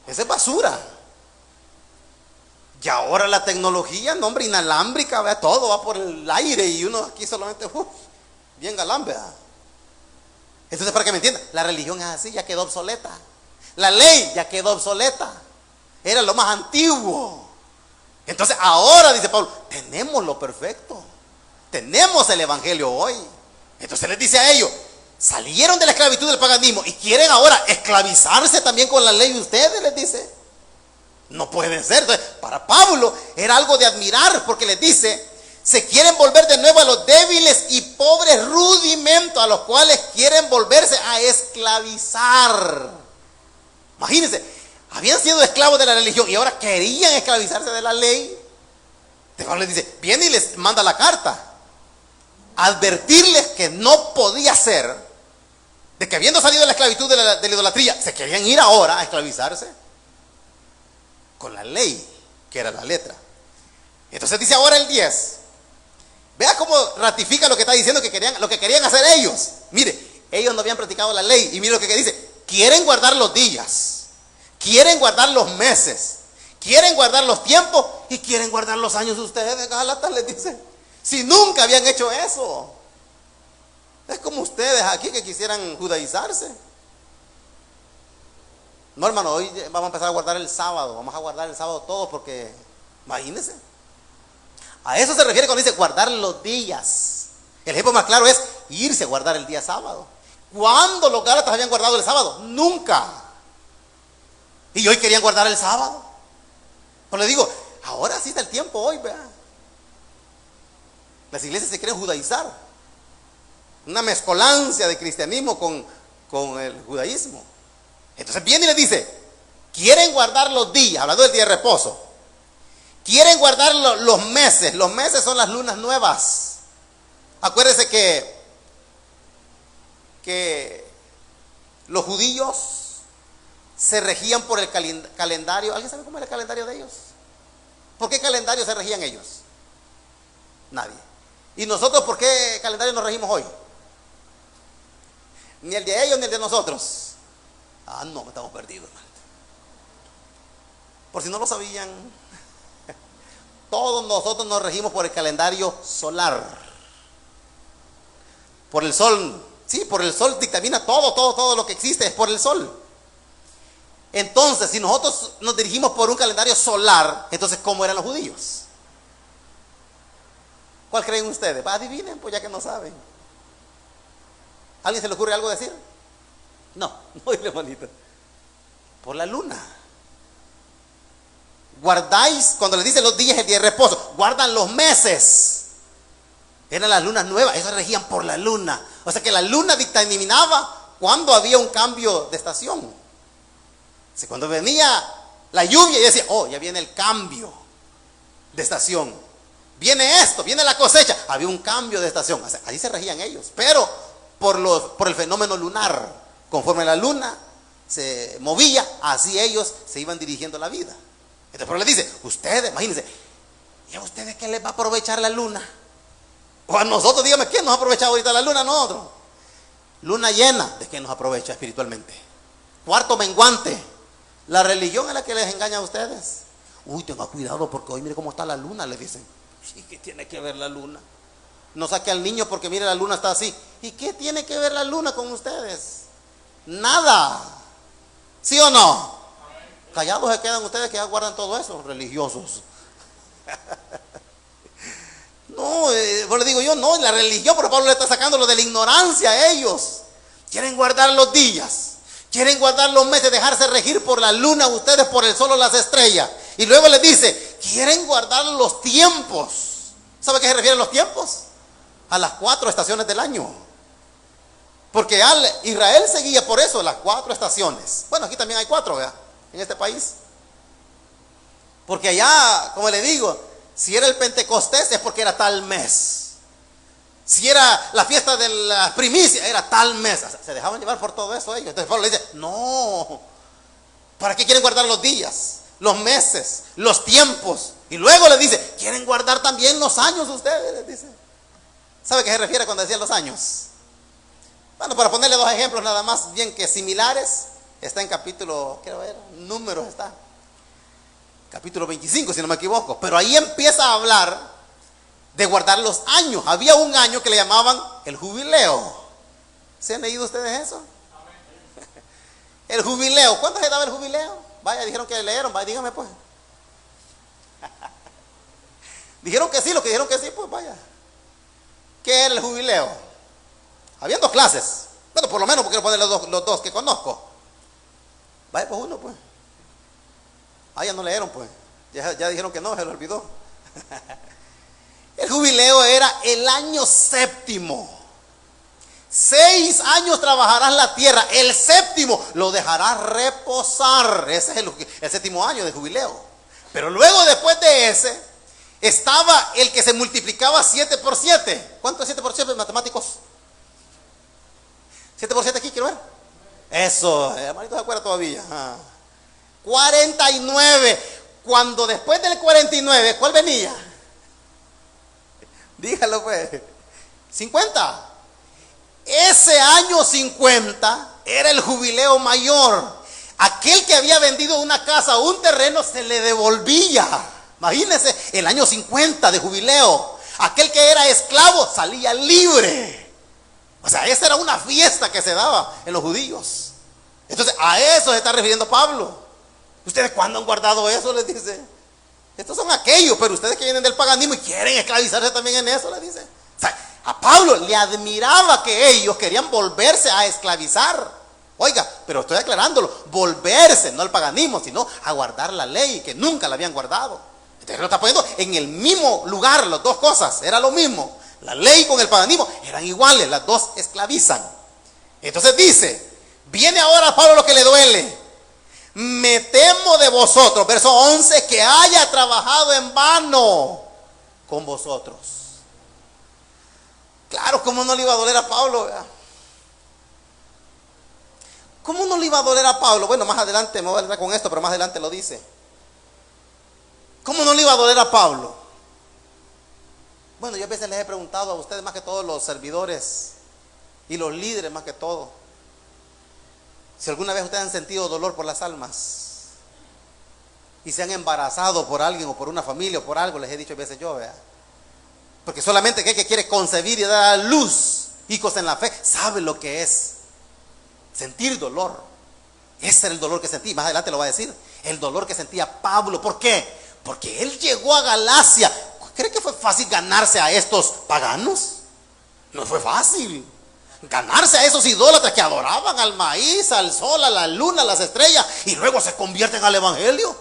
Esa es basura. Y ahora la tecnología, no hombre, inalámbrica, ¿verdad? Todo va por el aire y uno aquí solamente, bien galán, ¿verdad? Entonces, para que me entiendan, la religión es así, ya quedó obsoleta. La ley ya quedó obsoleta. Era lo más antiguo. Entonces, ahora, dice Pablo, tenemos lo perfecto. Tenemos el evangelio hoy. Entonces les dice a ellos, salieron de la esclavitud del paganismo y quieren ahora esclavizarse también con la ley de ustedes, les dice. No puede ser. Entonces, para Pablo era algo de admirar, porque les dice, se quieren volver de nuevo a los débiles y pobres rudimentos, a los cuales quieren volverse a esclavizar. Imagínense, habían sido esclavos de la religión y ahora querían esclavizarse de la ley. Entonces Pablo les dice, viene y les manda la carta, advertirles que no podía ser, de que habiendo salido de la esclavitud de la idolatría, se querían ir ahora a esclavizarse con la ley, que era la letra. Entonces dice ahora el 10. Vea cómo ratifica lo que está diciendo, lo que querían hacer ellos. Mire, ellos no habían practicado la ley. Y mire lo que dice. Quieren guardar los días, quieren guardar los meses, quieren guardar los tiempos y quieren guardar los años de ustedes. Gálatas les dice. Si nunca habían hecho eso. Es como ustedes aquí que quisieran judaizarse. No, hermano, hoy vamos a empezar a guardar el sábado. Vamos a guardar el sábado todos porque, imagínense. A eso se refiere cuando dice guardar los días. El ejemplo más claro es irse a guardar el día sábado. ¿Cuándo los gálatas habían guardado el sábado? Nunca. Y hoy querían guardar el sábado. Pero le digo, ahora sí está el tiempo hoy, vea. Las iglesias se quieren judaizar. Una mezcolancia de cristianismo con el judaísmo. Entonces viene y les dice, quieren guardar los días, hablando del día de reposo. Quieren guardar los meses. Los meses son las lunas nuevas. Acuérdense que los judíos se regían por el calendario. ¿Alguien sabe cómo era el calendario de ellos? ¿Por qué calendario se regían ellos? Nadie. ¿Y nosotros por qué calendario nos regimos hoy? Ni el de ellos ni el de nosotros. Ah, no, estamos perdidos, hermano. Por si no lo sabían, todos nosotros nos regimos por el calendario solar. Por el sol, sí, por el sol dictamina todo lo que existe, es por el sol. Entonces, si nosotros nos dirigimos por un calendario solar, entonces, ¿cómo eran los judíos? ¿Cuál creen ustedes? Adivinen, pues ya que no saben. ¿Alguien se le ocurre algo decir? No, hermanito. Por la luna. Guardáis, cuando les dice los días, el día de reposo, guardan los meses. Eran las lunas nuevas, ellos regían por la luna. O sea que la luna dictaminaba cuando había un cambio de estación. O sea, cuando venía la lluvia y decía, oh, ya viene el cambio de estación. Viene esto, viene la cosecha. Había un cambio de estación. O sea, ahí se regían ellos. Pero por el fenómeno lunar, conforme la luna se movía, así ellos se iban dirigiendo la vida. Entonces, pero le dice, ustedes, imagínense, ¿y a ustedes qué les va a aprovechar la luna? O a nosotros, dígame, ¿qué nos ha aprovechado ahorita la luna? Nosotros. Luna llena, ¿de qué nos aprovecha espiritualmente? Cuarto menguante. La religión es la que les engaña a ustedes. Uy, tenga cuidado porque hoy mire cómo está la luna, les dicen. ¿Y qué tiene que ver la luna? No saque al niño porque mire la luna está así. ¿Y qué tiene que ver la luna con ustedes? Nada. ¿Sí o no? Callados se quedan ustedes que ya guardan todo eso, religiosos. No, pues le digo yo, no, la religión, pero Pablo le está sacando lo de la ignorancia a ellos. Quieren guardar los días, quieren guardar los meses, dejarse regir por la luna, ustedes por el sol o las estrellas. Y luego les dice, quieren guardar los tiempos. ¿Sabe a qué se refieren los tiempos? A las 4 estaciones del año. Porque Israel seguía por eso, las 4 estaciones. Bueno, aquí también hay 4, ¿verdad? En este país. Porque allá, como le digo, si era el Pentecostés es porque era tal mes. Si era la fiesta de la primicia, era tal mes. O sea, se dejaban llevar por todo eso ellos. Entonces Pablo le dice, no, ¿para qué quieren guardar los días, los meses, los tiempos? Y luego le dice, quieren guardar también los años ustedes, les dice. ¿Sabe a qué se refiere cuando decía los años? Bueno, para ponerle 2 ejemplos nada más bien que similares, está en capítulo, quiero ver, números está. Capítulo 25, si no me equivoco. Pero ahí empieza a hablar de guardar los años. Había un año que le llamaban el jubileo. ¿Se han leído ustedes eso? El jubileo. ¿Cuánto se daba el jubileo? Vaya, dijeron que leyeron. Vaya, dígame pues. Dijeron que sí, lo que dijeron que sí, pues vaya. ¿Qué era el jubileo? Habían 2 clases. Bueno, por lo menos porque poner los dos que conozco. Vaya, pues uno, pues. Ah, ya no leyeron, pues. Ya dijeron que no, se lo olvidó. El jubileo era el año 7º. 6 años trabajarás la tierra. El 7º lo dejarás reposar. Ese es el 7º año de jubileo. Pero luego, después de ese, estaba el que se multiplicaba 7 por 7. ¿Cuánto es 7 por 7, matemáticos? 7 por 7 aquí, quiero ver. Eso, hermanito, se acuerda todavía. 49. Cuando después del 49, ¿cuál venía? Dígalo pues. 50. Ese año 50 era el jubileo mayor. Aquel que había vendido una casa o un terreno se le devolvía. Imagínense, el año 50 de jubileo. Aquel que era esclavo salía libre. O sea, esa era una fiesta que se daba en los judíos. Entonces, a eso se está refiriendo Pablo. ¿Ustedes cuándo han guardado eso? Les dice. Estos son aquellos, pero ustedes que vienen del paganismo y quieren esclavizarse también en eso, les dice. O sea, a Pablo le admiraba que ellos querían volverse a esclavizar. Oiga, pero estoy aclarándolo, volverse, no al paganismo, sino a guardar la ley, que nunca la habían guardado. Entonces lo está poniendo en el mismo lugar, las 2 cosas, era lo mismo. La ley con el paganismo eran iguales, las 2 esclavizan. Entonces dice, viene ahora Pablo lo que le duele. Me temo de vosotros, verso 11, que haya trabajado en vano con vosotros. Claro, ¿cómo no le iba a doler a Pablo? ¿Verdad? ¿Cómo no le iba a doler a Pablo? Bueno, más adelante me voy a entrar con esto, pero más adelante lo dice. ¿Cómo no le iba a doler a Pablo? Bueno, yo a veces les he preguntado a ustedes, más que todos los servidores y los líderes, más que todo, si alguna vez ustedes han sentido dolor por las almas y se han embarazado por alguien o por una familia o por algo, les he dicho a veces yo, ¿verdad? Porque solamente aquel que quiere concebir y dar a luz hijos en la fe sabe lo que es sentir dolor. Ese era el dolor que sentí, más adelante lo va a decir. El dolor que sentía Pablo. ¿Por qué? Porque él llegó a Galacia. ¿Cree que fue fácil ganarse a estos paganos? No fue fácil. Ganarse a esos idólatras que adoraban al maíz, al sol, a la luna, a las estrellas, y luego se convierten al evangelio.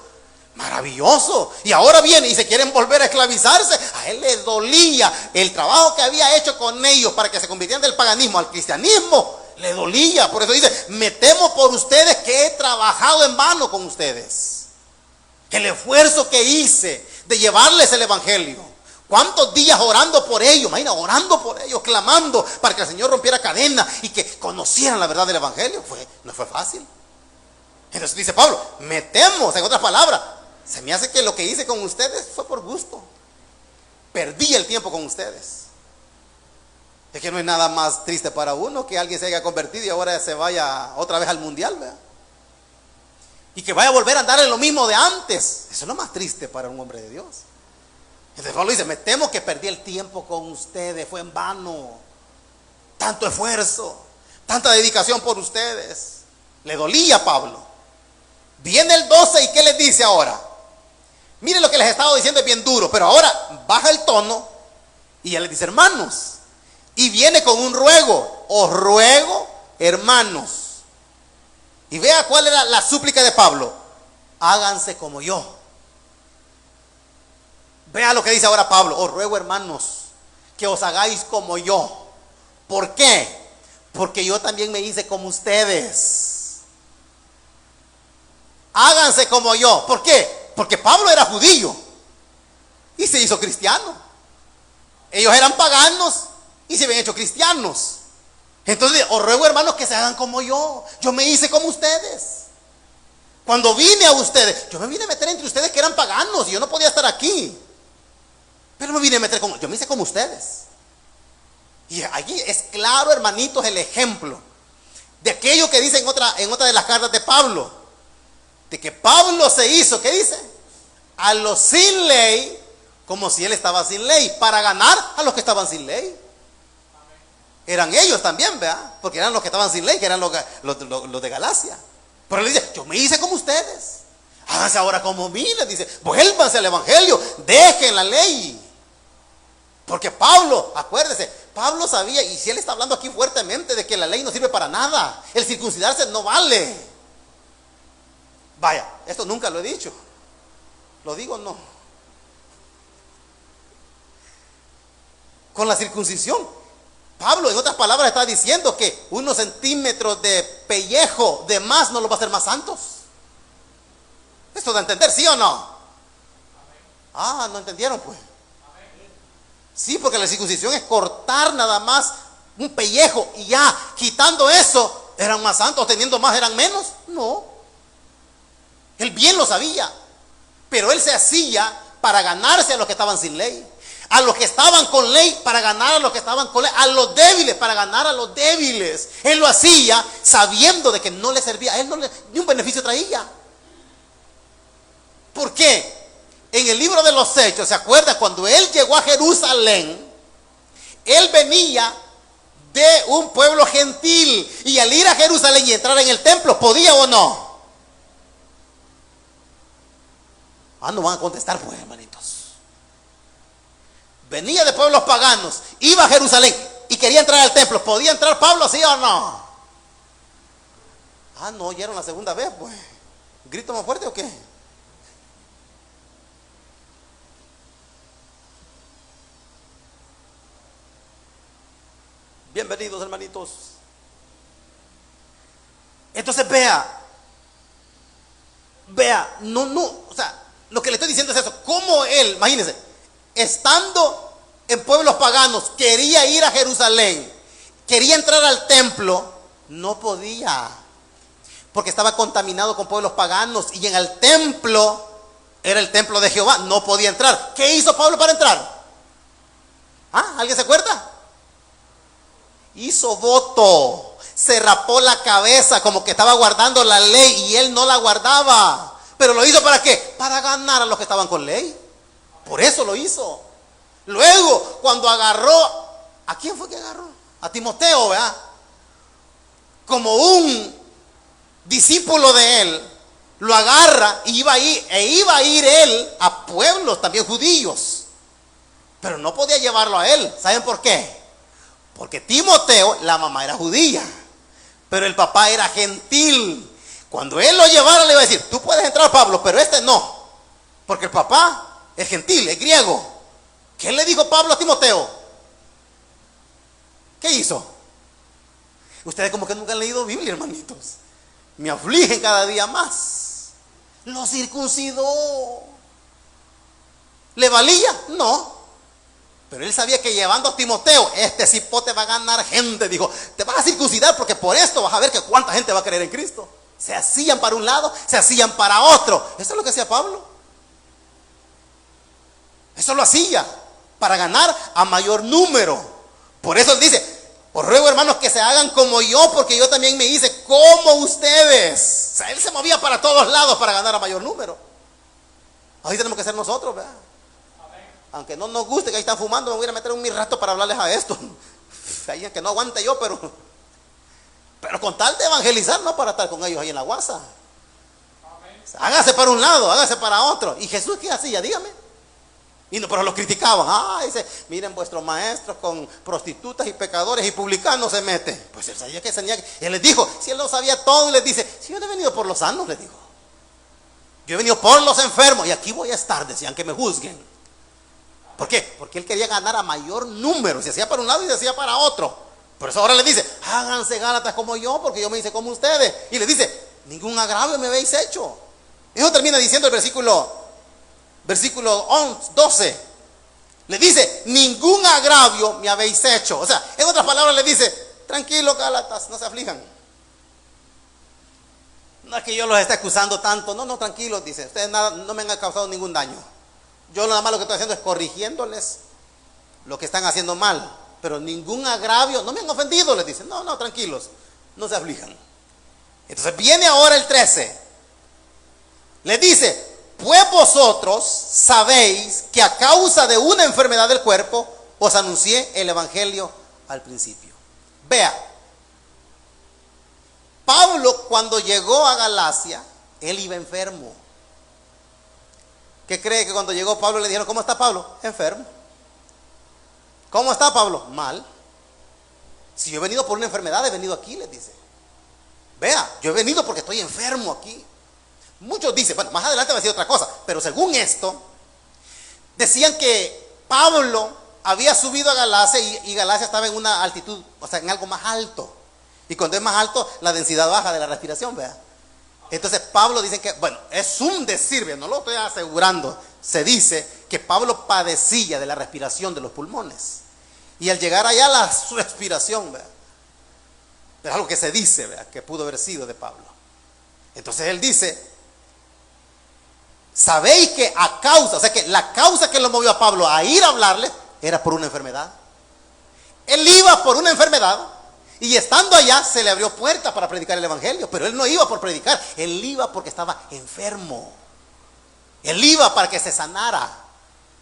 Maravilloso. Y ahora viene y se quieren volver a esclavizarse. A él le dolía el trabajo que había hecho con ellos para que se convirtieran del paganismo al cristianismo. Le dolía. Por eso dice: me temo por ustedes que he trabajado en vano con ustedes. El esfuerzo que hice de llevarles el evangelio. ¿Cuántos días orando por ellos? Imagina, orando por ellos, clamando para que el Señor rompiera cadenas y que conocieran la verdad del evangelio. No fue fácil. Entonces dice Pablo: me temo, en otras palabras, se me hace que lo que hice con ustedes fue por gusto. Perdí el tiempo con ustedes. Es que no hay nada más triste para uno que alguien se haya convertido y ahora se vaya otra vez al mundial, ¿verdad? Y que vaya a volver a andar en lo mismo de antes. Eso es lo más triste para un hombre de Dios. Entonces Pablo dice: me temo que perdí el tiempo con ustedes, fue en vano. Tanto esfuerzo, tanta dedicación por ustedes. Le dolía a Pablo. Viene el 12 y ¿qué les dice ahora? Miren, lo que les he estado diciendo es bien duro, pero ahora baja el tono y ya les dice: hermanos. Y viene con un ruego: os ruego, hermanos. Y vea cuál era la súplica de Pablo: háganse como yo. Vea lo que dice ahora Pablo: os ruego, hermanos, que os hagáis como yo. ¿Por qué? Porque yo también me hice como ustedes. Háganse como yo. ¿Por qué? Porque Pablo era judío y se hizo cristiano. Ellos eran paganos y se habían hecho cristianos. Entonces, os ruego, hermanos, que se hagan como yo. Yo me hice como ustedes. Cuando vine a ustedes, yo me vine a meter entre ustedes que eran paganos y yo no podía estar aquí. Pero me vine a meter como, yo me hice como ustedes. Y aquí es claro, hermanitos, el ejemplo de aquello que dice en otra de las cartas de Pablo, de que Pablo se hizo, ¿qué dice? A los sin ley, como si él estaba sin ley, para ganar a los que estaban sin ley. Eran ellos también, ¿verdad? Porque eran los que estaban sin ley, que eran los de Galacia. Pero él dice: yo me hice como ustedes. Háganse ahora como mí, les dice. Vuélvanse al evangelio, dejen la ley. Porque Pablo, acuérdese, Pablo sabía, y si él está hablando aquí fuertemente, de que la ley no sirve para nada. El circuncidarse no vale. Vaya, esto nunca lo he dicho. ¿Lo digo o no? Con la circuncisión, Pablo, en otras palabras, está diciendo que unos centímetros de pellejo de más no los va a hacer más santos. ¿Esto da a entender, sí o no? Ah, no entendieron pues. Sí, porque la circuncisión es cortar nada más un pellejo y ya, quitando eso, ¿eran más santos? ¿Teniendo más eran menos? No. Él bien lo sabía, pero él se hacía para ganarse a los que estaban sin ley, a los que estaban con ley para ganar a los que estaban con ley, a los débiles para ganar a los débiles. Él lo hacía sabiendo de que no le servía, a él ni un beneficio traía. ¿Por qué? En el libro de los Hechos, ¿se acuerdan? Cuando él llegó a Jerusalén, él venía de un pueblo gentil, y al ir a Jerusalén y entrar en el templo, ¿podía o no? No van a contestar pues, hermanitos. Venía de pueblos paganos, iba a Jerusalén y quería entrar al templo. ¿Podía entrar Pablo, sí o no? No oyeron la segunda vez pues. ¿Grito más fuerte o qué? Bienvenidos, hermanitos. Entonces vea, o sea, lo que le estoy diciendo es eso. Cómo él, imagínense, estando en pueblos paganos, quería ir a Jerusalén, quería entrar al templo, no podía, porque estaba contaminado con pueblos paganos, y en el templo, era el templo de Jehová, no podía entrar. ¿Qué hizo Pablo para entrar? ¿Alguien se acuerda? Hizo voto, se rapó la cabeza como que estaba guardando la ley y él no la guardaba. Pero lo hizo ¿para qué? Para ganar a los que estaban con ley. Por eso lo hizo. Luego, cuando agarró, ¿a quién fue que agarró? A Timoteo, ¿verdad? Como un discípulo de él, lo agarra y iba a ir él a pueblos también judíos, pero no podía llevarlo a él. ¿Saben por qué? Porque Timoteo, la mamá era judía, pero el papá era gentil. Cuando él lo llevara le iba a decir: tú puedes entrar, Pablo, pero este no, porque el papá es gentil, es griego. ¿Qué le dijo Pablo a Timoteo? ¿Qué hizo? Ustedes como que nunca han leído Biblia, hermanitos. Me afligen cada día más. Lo circuncidó. ¿Le valía? No. Pero él sabía que llevando a Timoteo, este cipote va a ganar gente. Dijo: te vas a circuncidar porque por esto vas a ver que cuánta gente va a creer en Cristo. Se hacían para un lado, se hacían para otro. Eso es lo que hacía Pablo. Eso lo hacía para ganar a mayor número. Por eso él dice: os ruego, hermanos, que se hagan como yo, porque yo también me hice como ustedes. O sea, él se movía para todos lados para ganar a mayor número. Ahí tenemos que ser nosotros, ¿verdad? Aunque no nos guste que ahí están fumando, me voy a meter un rato para hablarles a esto. Ahí que no aguante yo, pero con tal de evangelizar, no para estar con ellos ahí en la guasa. Hágase para un lado, hágase para otro. ¿Y Jesús qué hacía? Dígame. Y no, pero lo criticaban. Dice: miren, vuestros maestros con prostitutas y pecadores y publicanos se mete. Pues él sabía que él les dijo, si él lo sabía todo, y les dice: si yo no he venido por los sanos, les digo, yo he venido por los enfermos, y aquí voy a estar, decían, que me juzguen. ¿Por qué? Porque él quería ganar a mayor número. Se hacía para un lado y se hacía para otro. Por eso ahora le dice: háganse Gálatas como yo, porque yo me hice como ustedes. Y le dice: ningún agravio me habéis hecho. Eso termina diciendo el versículo 12. Le dice: ningún agravio me habéis hecho. O sea, en otras palabras le dice: tranquilo, Gálatas, no se aflijan. No es que yo los esté acusando tanto. No, tranquilos, dice. Ustedes no me han causado ningún daño. Yo nada más lo que estoy haciendo es corrigiéndoles lo que están haciendo mal. Pero ningún agravio, no me han ofendido, les dice. No, tranquilos, no se aflijan. Entonces viene ahora el 13. Le dice: pues vosotros sabéis que a causa de una enfermedad del cuerpo os anuncié el evangelio al principio. Vea, Pablo, cuando llegó a Galacia, él iba enfermo. ¿Qué cree que cuando llegó Pablo le dijeron: ¿cómo está Pablo? Enfermo. ¿Cómo está Pablo? Mal. Si yo he venido por una enfermedad, he venido aquí, les dice. Vea, yo he venido porque estoy enfermo aquí. Muchos dicen, bueno, más adelante va a decir otra cosa, pero según esto, decían que Pablo había subido a Galacia y Galacia estaba en una altitud, o sea, en algo más alto. Y cuando es más alto, la densidad baja de la respiración, vea. Entonces Pablo dicen que, bueno, es un decir, no lo estoy asegurando. Se dice que Pablo padecía de la respiración de los pulmones. Y al llegar allá, la respiración, vea, es algo que se dice, vea, que pudo haber sido de Pablo. Entonces él dice: sabéis que a causa, o sea que la causa que lo movió a Pablo a ir a hablarle era por una enfermedad. Él iba por una enfermedad y estando allá se le abrió puerta para predicar el evangelio, pero él no iba por predicar, él iba porque estaba enfermo. Él iba para que se sanara,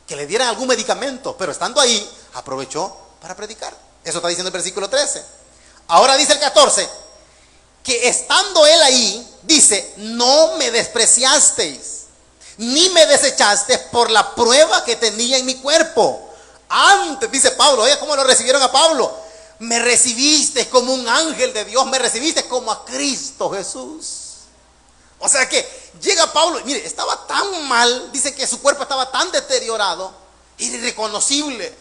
que le dieran algún medicamento, pero estando ahí aprovechó para predicar. Eso está diciendo el versículo 13. Ahora dice el 14, que estando él ahí, dice: no me despreciasteis, ni me desechaste por la prueba que tenía en mi cuerpo. Antes, dice Pablo, oye, ¿cómo lo recibieron a Pablo? Me recibiste como un ángel de Dios, me recibiste como a Cristo Jesús. O sea que llega Pablo, y mire, estaba tan mal, dice que su cuerpo estaba tan deteriorado, irreconocible.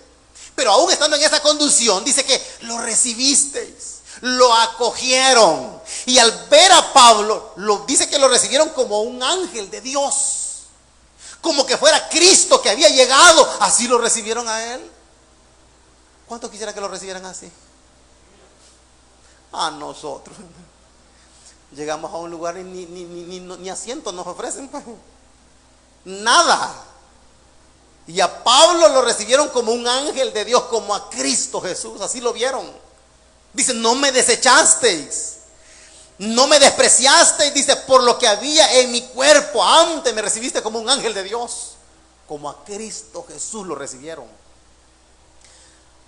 Pero aún estando en esa condición, dice que lo recibisteis, lo acogieron. Y al ver a Pablo, dice que lo recibieron como un ángel de Dios. Como que fuera Cristo que había llegado, así lo recibieron a él. ¿Cuántos quisieran que lo recibieran así? A nosotros. Llegamos a un lugar y ni asientos nos ofrecen. Nada. Y a Pablo lo recibieron como un ángel de Dios, como a Cristo Jesús, así lo vieron. Dice: no me desechasteis, no me despreciasteis, dice, por lo que había en mi cuerpo. Antes me recibiste como un ángel de Dios, como a Cristo Jesús lo recibieron.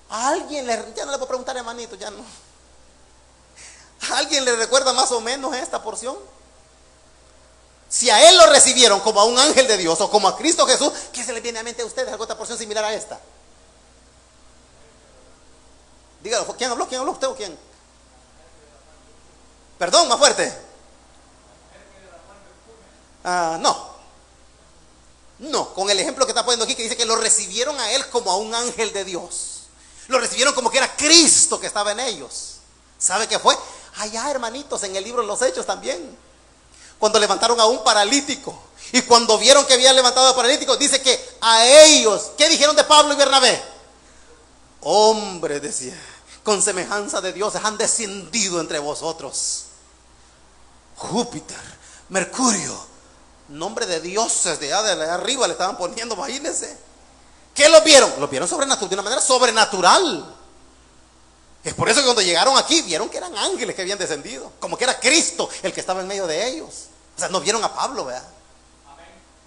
A alguien ya no le puedo preguntar, hermanito, ya no. ¿A alguien le recuerda más o menos esta porción? Si a él lo recibieron como a un ángel de Dios o como a Cristo Jesús, ¿qué se le viene a mente a ustedes? ¿Alguna otra porción similar a esta? Dígalo, ¿quién habló? ¿Quién habló? ¿Usted o quién? Perdón, más fuerte. No, con el ejemplo que está poniendo aquí, que dice que lo recibieron a él como a un ángel de Dios. Lo recibieron como que era Cristo que estaba en ellos. ¿Sabe qué fue? Allá, hermanitos, en el libro de los Hechos también. Cuando levantaron a un paralítico. Y cuando vieron que habían levantado al paralítico, dice que a ellos, ¿qué dijeron de Pablo y Bernabé? Hombre, decía, con semejanza de dioses han descendido entre vosotros. Júpiter, Mercurio, nombre de dioses de allá de arriba le estaban poniendo, imagínense. ¿Qué los vieron? Los vieron sobrenatural, de una manera sobrenatural. Es por eso que cuando llegaron aquí vieron que eran ángeles que habían descendido, como que era Cristo el que estaba en medio de ellos. O sea, no vieron a Pablo, ¿verdad?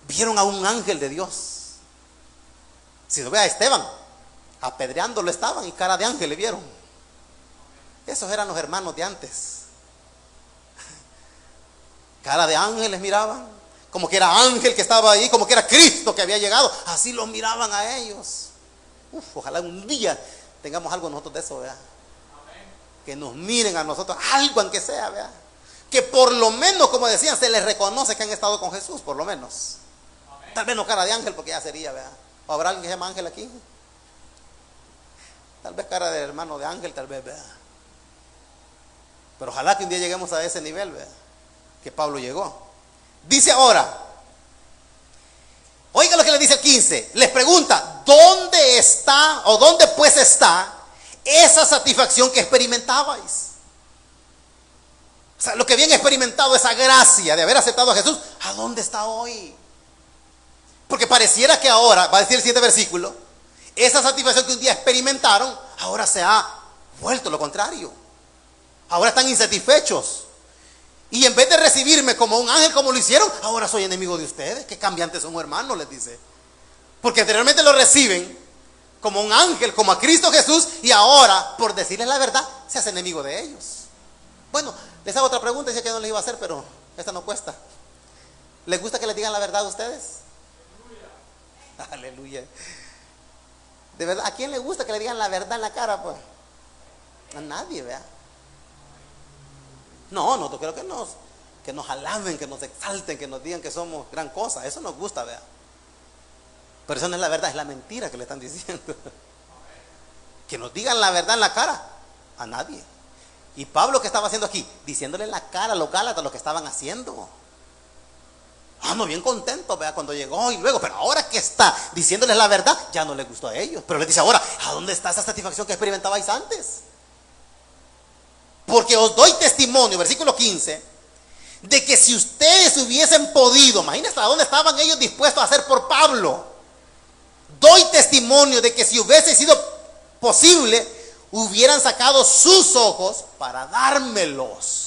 Vieron a un ángel de Dios. Si no ve a Esteban, apedreándolo estaban y cara de ángel le vieron. Esos eran los hermanos de antes. Cara de ángeles miraban, como que era ángel que estaba ahí, como que era Cristo que había llegado. Así los miraban a ellos. Ojalá un día tengamos algo nosotros de eso, ¿verdad? Que nos miren a nosotros, algo aunque sea, ¿verdad? Que por lo menos, como decían, se les reconoce que han estado con Jesús, por lo menos. Tal vez no cara de ángel, porque ya sería, ¿verdad? ¿O habrá alguien que se llama ángel aquí? Tal vez cara de hermano de ángel, tal vez, ¿verdad? Pero ojalá que un día lleguemos a ese nivel, ¿verdad? Que Pablo llegó. Dice ahora, oiga lo que le dice el 15. Les pregunta, ¿dónde está o dónde pues está esa satisfacción que experimentabais? O sea, lo que habían experimentado, esa gracia de haber aceptado a Jesús, ¿a dónde está hoy? Porque pareciera que ahora, va a decir el siguiente versículo, esa satisfacción que un día experimentaron, ahora se ha vuelto lo contrario. Ahora están insatisfechos. Y en vez de recibirme como un ángel como lo hicieron, ahora soy enemigo de ustedes. Qué cambiantes son, hermanos, les dice. Porque anteriormente lo reciben como un ángel, como a Cristo Jesús, y ahora, por decirles la verdad, se hace enemigo de ellos. Bueno, les hago otra pregunta, decía que no les iba a hacer, pero esta no cuesta. ¿Les gusta que les digan la verdad a ustedes? Aleluya. De verdad, ¿a quién le gusta que le digan la verdad en la cara? Pues a nadie, ¿verdad? No, creo que nos alaben, que nos exalten, que nos digan que somos gran cosa. Eso nos gusta, ¿verdad? Pero eso no es la verdad, es la mentira que le están diciendo. Que nos digan la verdad en la cara, a nadie. Y Pablo, ¿qué estaba haciendo aquí? Diciéndole en la cara a los gálatas lo que estaban haciendo. No, bien contento, ¿verdad? Cuando llegó y luego, pero ahora que está diciéndoles la verdad, ya no les gustó a ellos. Pero les dice ahora, ¿a dónde está esa satisfacción que experimentabais antes? Porque os doy testimonio, versículo 15, de que si ustedes hubiesen podido, imagínense a dónde estaban ellos dispuestos a hacer por Pablo. Doy testimonio de que si hubiese sido posible, hubieran sacado sus ojos para dármelos.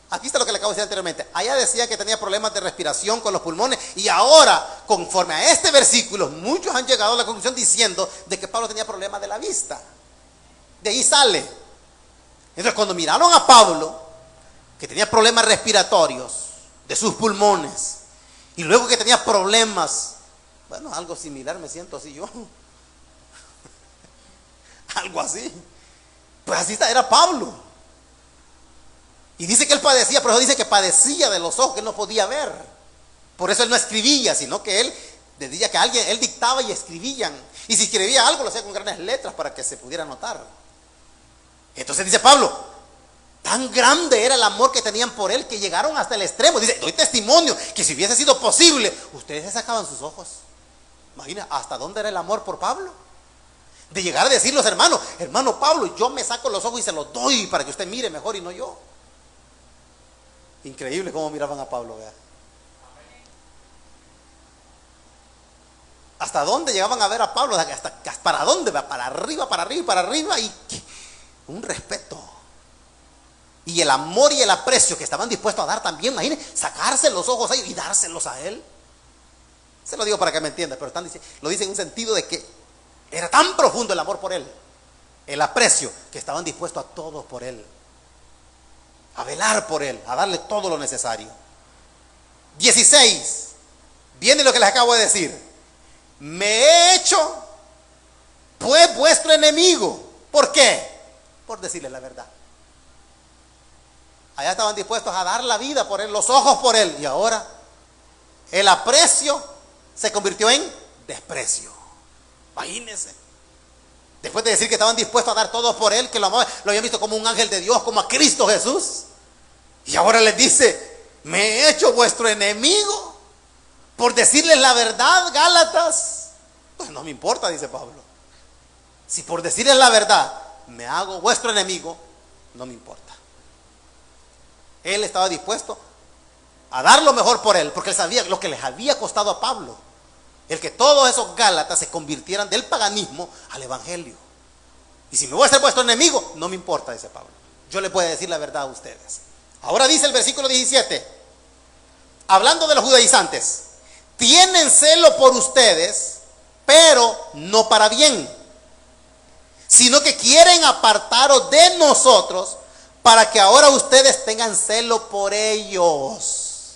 Aquí está lo que le acabo de decir anteriormente. Allá decía que tenía problemas de respiración con los pulmones, y ahora, conforme a este versículo, muchos han llegado a la conclusión diciendo de que Pablo tenía problemas de la vista. De ahí sale. Entonces, cuando miraron a Pablo, que tenía problemas respiratorios de sus pulmones, y luego que tenía problemas, bueno, algo similar me siento así yo. Algo así. Pues así era Pablo. Y dice que él padecía, pero dice que padecía de los ojos, que él no podía ver. Por eso él no escribía, sino que él decía que alguien, él dictaba y escribían. Y si escribía algo, lo hacía con grandes letras para que se pudiera notar. Entonces dice Pablo, tan grande era el amor que tenían por él, que llegaron hasta el extremo. Dice, doy testimonio que si hubiese sido posible, ustedes se sacaban sus ojos. Imagina, ¿hasta dónde era el amor por Pablo? De llegar a decir los hermanos, hermano Pablo, yo me saco los ojos y se los doy para que usted mire mejor y no yo. Increíble cómo miraban a Pablo, ¿verdad? ¿Hasta dónde llegaban a ver a Pablo? ¿Hasta para dónde? Para arriba, para arriba, para arriba. Y un respeto. Y el amor y el aprecio que estaban dispuestos a dar también. Imagínense, sacarse los ojos a ellos y dárselos a él. Se lo digo para que me entienda, pero lo dicen en un sentido de que era tan profundo el amor por él, el aprecio, que estaban dispuestos a todos por él. a velar por él, a darle todo lo necesario. 16. Viene lo que les acabo de decir. Me he hecho pues vuestro enemigo. ¿Por qué? Por decirles la verdad. Allá estaban dispuestos a dar la vida por él, los ojos por él. Y ahora el aprecio se convirtió en desprecio. Imagínense. Después de decir que estaban dispuestos a dar todo por él, que lo amaban, lo habían visto como un ángel de Dios, como a Cristo Jesús. Y ahora les dice, me he hecho vuestro enemigo por decirles la verdad, Gálatas. Pues no me importa, dice Pablo. Si por decirles la verdad me hago vuestro enemigo, no me importa. Él estaba dispuesto a dar lo mejor por él, porque él sabía lo que les había costado a Pablo. El que todos esos Gálatas se convirtieran del paganismo al evangelio. Y si me voy a ser vuestro enemigo, no me importa, dice Pablo. Yo les voy a decir la verdad a ustedes. Ahora dice el versículo 17, hablando de los judaizantes, tienen celo por ustedes, pero no para bien, sino que quieren apartaros de nosotros para que ahora ustedes tengan celo por ellos.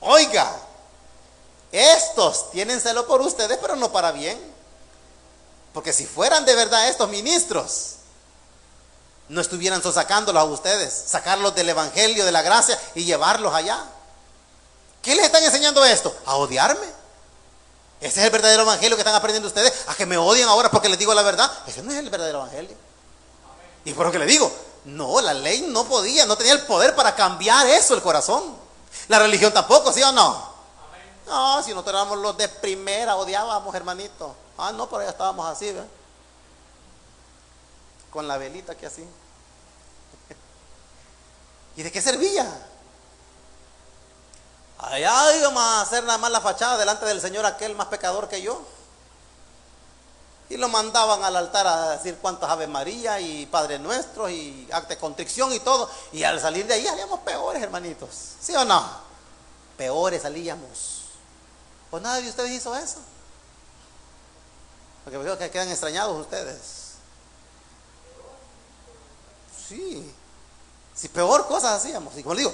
Oiga, estos tienen celo por ustedes, pero no para bien. Porque si fueran de verdad estos ministros, no estuvieran sacándolos a ustedes, sacarlos del evangelio, de la gracia y llevarlos allá. ¿Qué les están enseñando esto? A odiarme. Ese es el verdadero evangelio que están aprendiendo ustedes, a que me odien ahora porque les digo la verdad. Ese no es el verdadero evangelio. Y por lo que le digo, no, la ley no podía, no tenía el poder para cambiar eso, el corazón. La religión tampoco, ¿sí o no? No, si nosotros éramos los de primera, odiábamos, hermanito. Ah, no, por allá estábamos así, ¿ve? Con la velita que así. ¿Y de qué servía? Allá íbamos a hacer nada más la fachada delante del Señor, aquel más pecador que yo. Y lo mandaban al altar a decir cuántas Ave María y Padre Nuestro y acta de contrición y todo. Y al salir de ahí salíamos peores, hermanitos. ¿Sí o no? Peores salíamos. Pues nadie de ustedes hizo eso. Porque veo que quedan extrañados ustedes. Sí. Si peor cosas hacíamos. Y como le digo,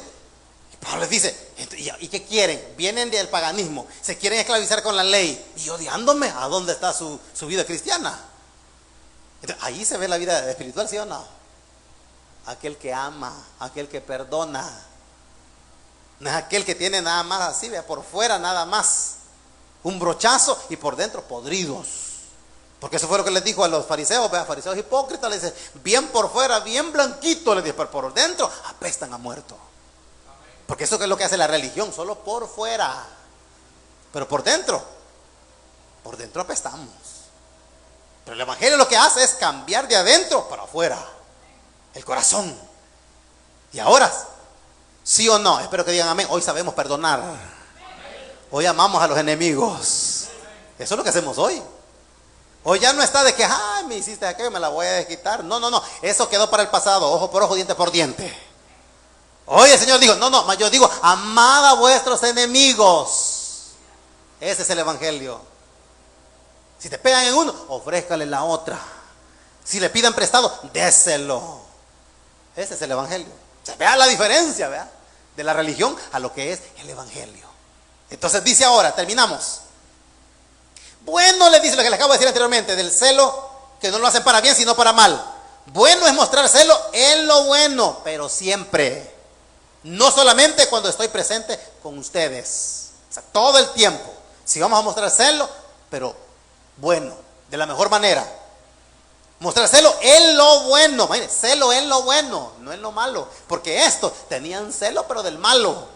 Pablo les dice, ¿y qué quieren? Vienen del paganismo, se quieren esclavizar con la ley y odiándome. ¿A dónde está su vida cristiana? Entonces, ahí se ve la vida espiritual, ¿sí o no? Aquel que ama, aquel que perdona. No es aquel que tiene nada más así, vea, por fuera nada más un brochazo y por dentro podridos. Porque eso fue lo que les dijo a los fariseos, vea, fariseos hipócritas, les dice, bien por fuera, bien blanquito, les dice, pero por dentro apestan a muerto. Porque eso es lo que hace la religión, solo por fuera. Pero por dentro apestamos. Pero el evangelio lo que hace es cambiar de adentro para afuera. El corazón. Y ahora, ¿sí o no? Espero que digan amén. Hoy sabemos perdonar. Hoy amamos a los enemigos. Eso es lo que hacemos hoy. Hoy ya no está de que, ay, me hiciste aquello, me la voy a desquitar. No, no, no. Eso quedó para el pasado. Ojo por ojo, diente por diente. Hoy el Señor dijo, no, yo digo, amad a vuestros enemigos. Ese es el evangelio. Si te pegan en uno, ofrézcale la otra. Si le pidan prestado, déselo. Ese es el evangelio. O sea, vea la diferencia, vea, de la religión a lo que es el evangelio. Entonces dice ahora, terminamos. Bueno, le dice lo que les acabo de decir anteriormente, del celo, que no lo hacen para bien, sino para mal. Bueno es mostrar celo en lo bueno, pero siempre. No solamente cuando estoy presente con ustedes. O sea, todo el tiempo. Si vamos a mostrar celo, pero bueno, de la mejor manera. Mostrar celo en lo bueno. Imagínense, celo en lo bueno, no en lo malo. Porque estos tenían celo, pero del malo.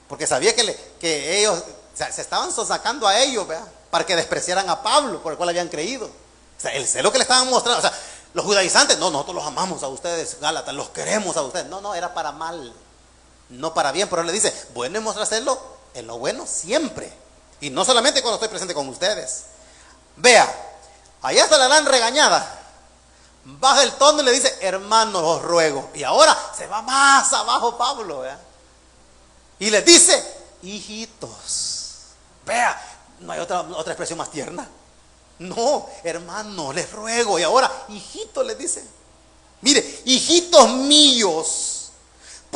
Porque sabía que ellos, o sea, se estaban sacando a ellos, ¿verdad? Para que despreciaran a Pablo, por el cual habían creído. O sea, el celo que le estaban mostrando, o sea, los judaizantes, no, nosotros los amamos a ustedes, Gálatas, los queremos a ustedes. No, era para mal, no para bien. Pero él le dice, bueno es mostrarlo en lo bueno siempre. Y no solamente cuando estoy presente con ustedes. Vea, allá está la gran regañada. Baja el tono y le dice, hermanos, os ruego. Y ahora se va más abajo Pablo, ¿verdad? Y les dice, hijitos. Vea, no hay otra expresión más tierna. No, hermano, les ruego. Y ahora, hijitos, les dice. Mire, hijitos míos,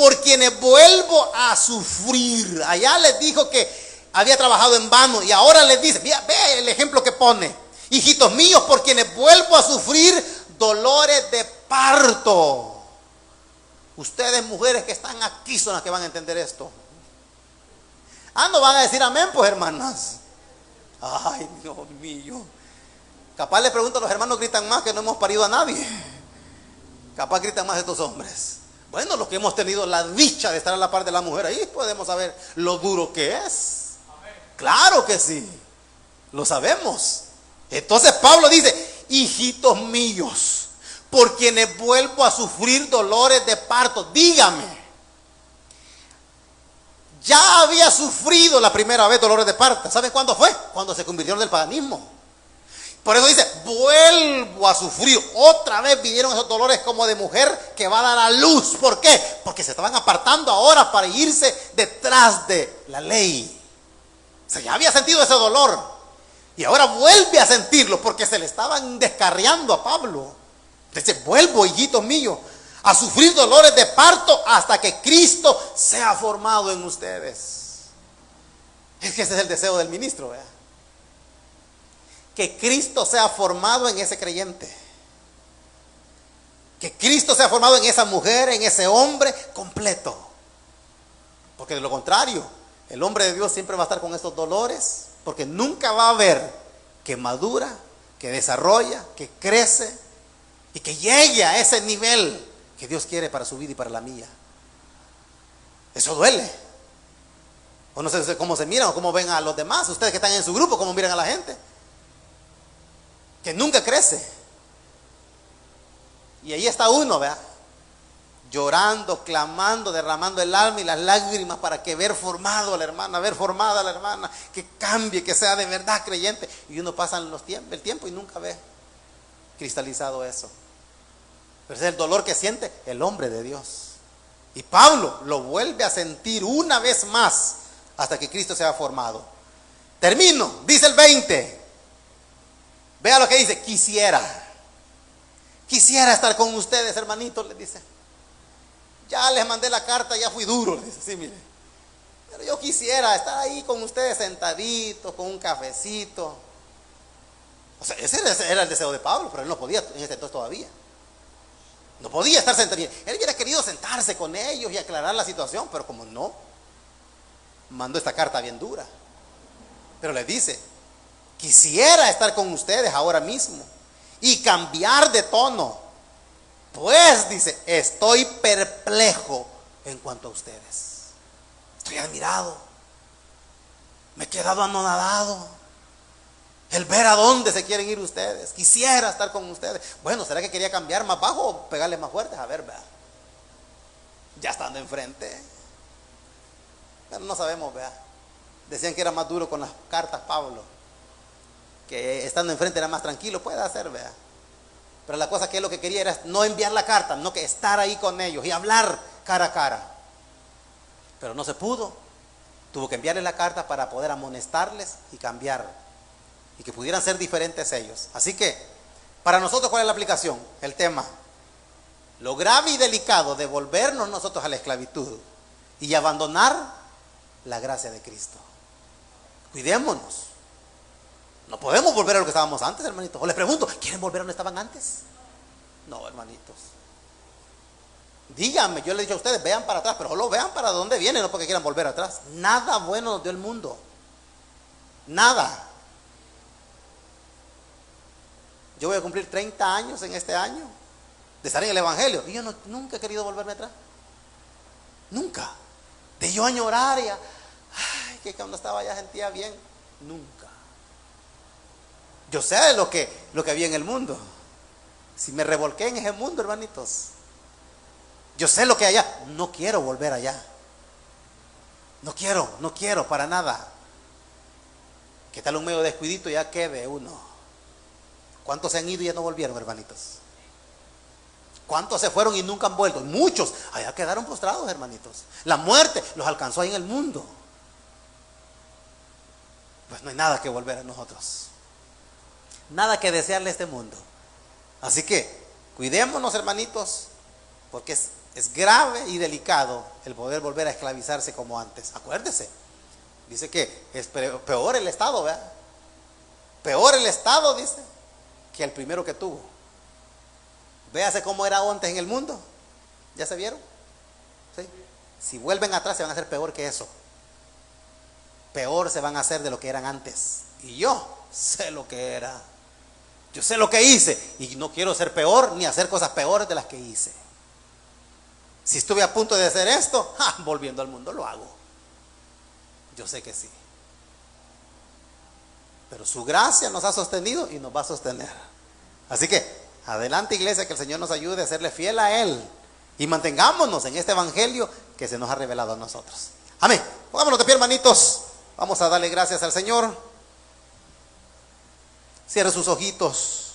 por quienes vuelvo a sufrir. Allá les dijo que había trabajado en vano y ahora les dice, mira, ve el ejemplo que pone. Hijitos míos, por quienes vuelvo a sufrir dolores de parto. Ustedes, mujeres que están aquí, son las que van a entender esto. No van a decir amén, pues, hermanas. Ay, Dios mío. Capaz le pregunto a los hermanos, gritan más que no hemos parido a nadie. Capaz gritan más estos hombres. Bueno, los que hemos tenido la dicha de estar a la par de la mujer, ahí podemos saber lo duro que es. Claro que sí, lo sabemos. Entonces Pablo dice, hijitos míos, por quienes vuelvo a sufrir dolores de parto. Dígame, ya había sufrido la primera vez dolores de parto. ¿Saben cuándo fue? Cuando se convirtieron del paganismo. Por eso dice, vuelvo a sufrir. Otra vez vinieron esos dolores como de mujer que va a dar a luz. ¿Por qué? Porque se estaban apartando ahora para irse detrás de la ley. O sea, ya había sentido ese dolor. Y ahora vuelve a sentirlo porque se le estaban descarriando a Pablo. Dice, vuelvo, hijitos míos, a sufrir dolores de parto hasta que Cristo sea formado en ustedes. Es que ese es el deseo del ministro, ¿verdad? Que Cristo sea formado en ese creyente. Que Cristo sea formado en esa mujer, en ese hombre completo. Porque de lo contrario, el hombre de Dios siempre va a estar con estos dolores, porque nunca va a ver que madura, que desarrolla, que crece y que llegue a ese nivel que Dios quiere para su vida y para la mía. Eso duele. O no sé cómo se miran o cómo ven a los demás. Ustedes que están en su grupo, cómo miran a la gente que nunca crece. Y ahí está uno, ¿verdad? Llorando, clamando, derramando el alma y las lágrimas para que ver formado a la hermana, ver formada a la hermana, que cambie, que sea de verdad creyente. Y uno pasa el tiempo y nunca ve cristalizado eso. Pero ese es el dolor que siente el hombre de Dios. Y Pablo lo vuelve a sentir una vez más hasta que Cristo sea formado. Termino, dice el 20. Vea lo que dice, quisiera estar con ustedes, hermanitos, les dice. Ya les mandé la carta, ya fui duro, les dice, sí, mire. Pero yo quisiera estar ahí con ustedes sentaditos, con un cafecito. O sea, ese era el deseo de Pablo, pero él no podía en ese entonces todavía. No podía estar sentado. Él hubiera querido sentarse con ellos y aclarar la situación, pero como no, mandó esta carta bien dura. Pero les dice, quisiera estar con ustedes ahora mismo y cambiar de tono. Pues, dice, estoy perplejo en cuanto a ustedes. Estoy admirado. Me he quedado anonadado. El ver a dónde se quieren ir ustedes. Quisiera estar con ustedes. Bueno, ¿será que quería cambiar más bajo o pegarle más fuerte? A ver, vea. Ya estando enfrente. Pero no sabemos, vea. Decían que era más duro con las cartas Pablo. Que estando enfrente era más tranquilo. Puede ser, vea. Pero la cosa que él lo que quería era no enviar la carta, no que estar ahí con ellos y hablar cara a cara. Pero no se pudo. Tuvo que enviarles la carta para poder amonestarles y cambiar. Y que pudieran ser diferentes ellos. Así que, para nosotros, ¿cuál es la aplicación? El tema. Lo grave y delicado de volvernos nosotros a la esclavitud y abandonar la gracia de Cristo. Cuidémonos. No podemos volver a lo que estábamos antes, hermanitos. O les pregunto, ¿quieren volver a donde estaban antes? No, hermanitos. Díganme, yo les he dicho a ustedes, vean para atrás, pero solo vean para dónde vienen, no porque quieran volver atrás. Nada bueno nos dio el mundo. Nada. Yo voy a cumplir 30 años en este año de estar en el Evangelio. Y yo nunca he querido volverme atrás. Nunca. De yo añorar y ay, que cuando estaba allá sentía bien. Nunca. Yo sé lo que había en el mundo. Si me revolqué en ese mundo, hermanitos. Yo sé lo que hay allá. No quiero volver allá. No quiero para nada. ¿Qué tal un medio descuidito? Ya quede uno. ¿Cuántos se han ido y ya no volvieron, hermanitos? ¿Cuántos se fueron y nunca han vuelto? Muchos allá quedaron postrados, hermanitos. La muerte los alcanzó ahí en el mundo. Pues no hay nada que volver a nosotros. Nada que desearle a este mundo. Así que cuidémonos, hermanitos, porque Es grave y delicado el poder volver a esclavizarse como antes. Acuérdese, dice que es peor el Estado, ¿verdad? Peor el Estado, dice, que el primero que tuvo. Véase cómo era antes en el mundo. ¿Ya se vieron? ¿Sí? Si vuelven atrás se van a hacer peor que eso. Peor se van a hacer de lo que eran antes. Y yo sé lo que era. Yo sé lo que hice. Y no quiero ser peor ni hacer cosas peores de las que hice. Si estuve a punto de hacer esto, volviendo al mundo lo hago. Yo sé que sí. Pero su gracia nos ha sostenido y nos va a sostener. Así que adelante, iglesia, que el Señor nos ayude a serle fiel a Él. Y mantengámonos en este evangelio que se nos ha revelado a nosotros. Amén. Pongámonos de pie, hermanitos. Vamos a darle gracias al Señor. Cierre sus ojitos.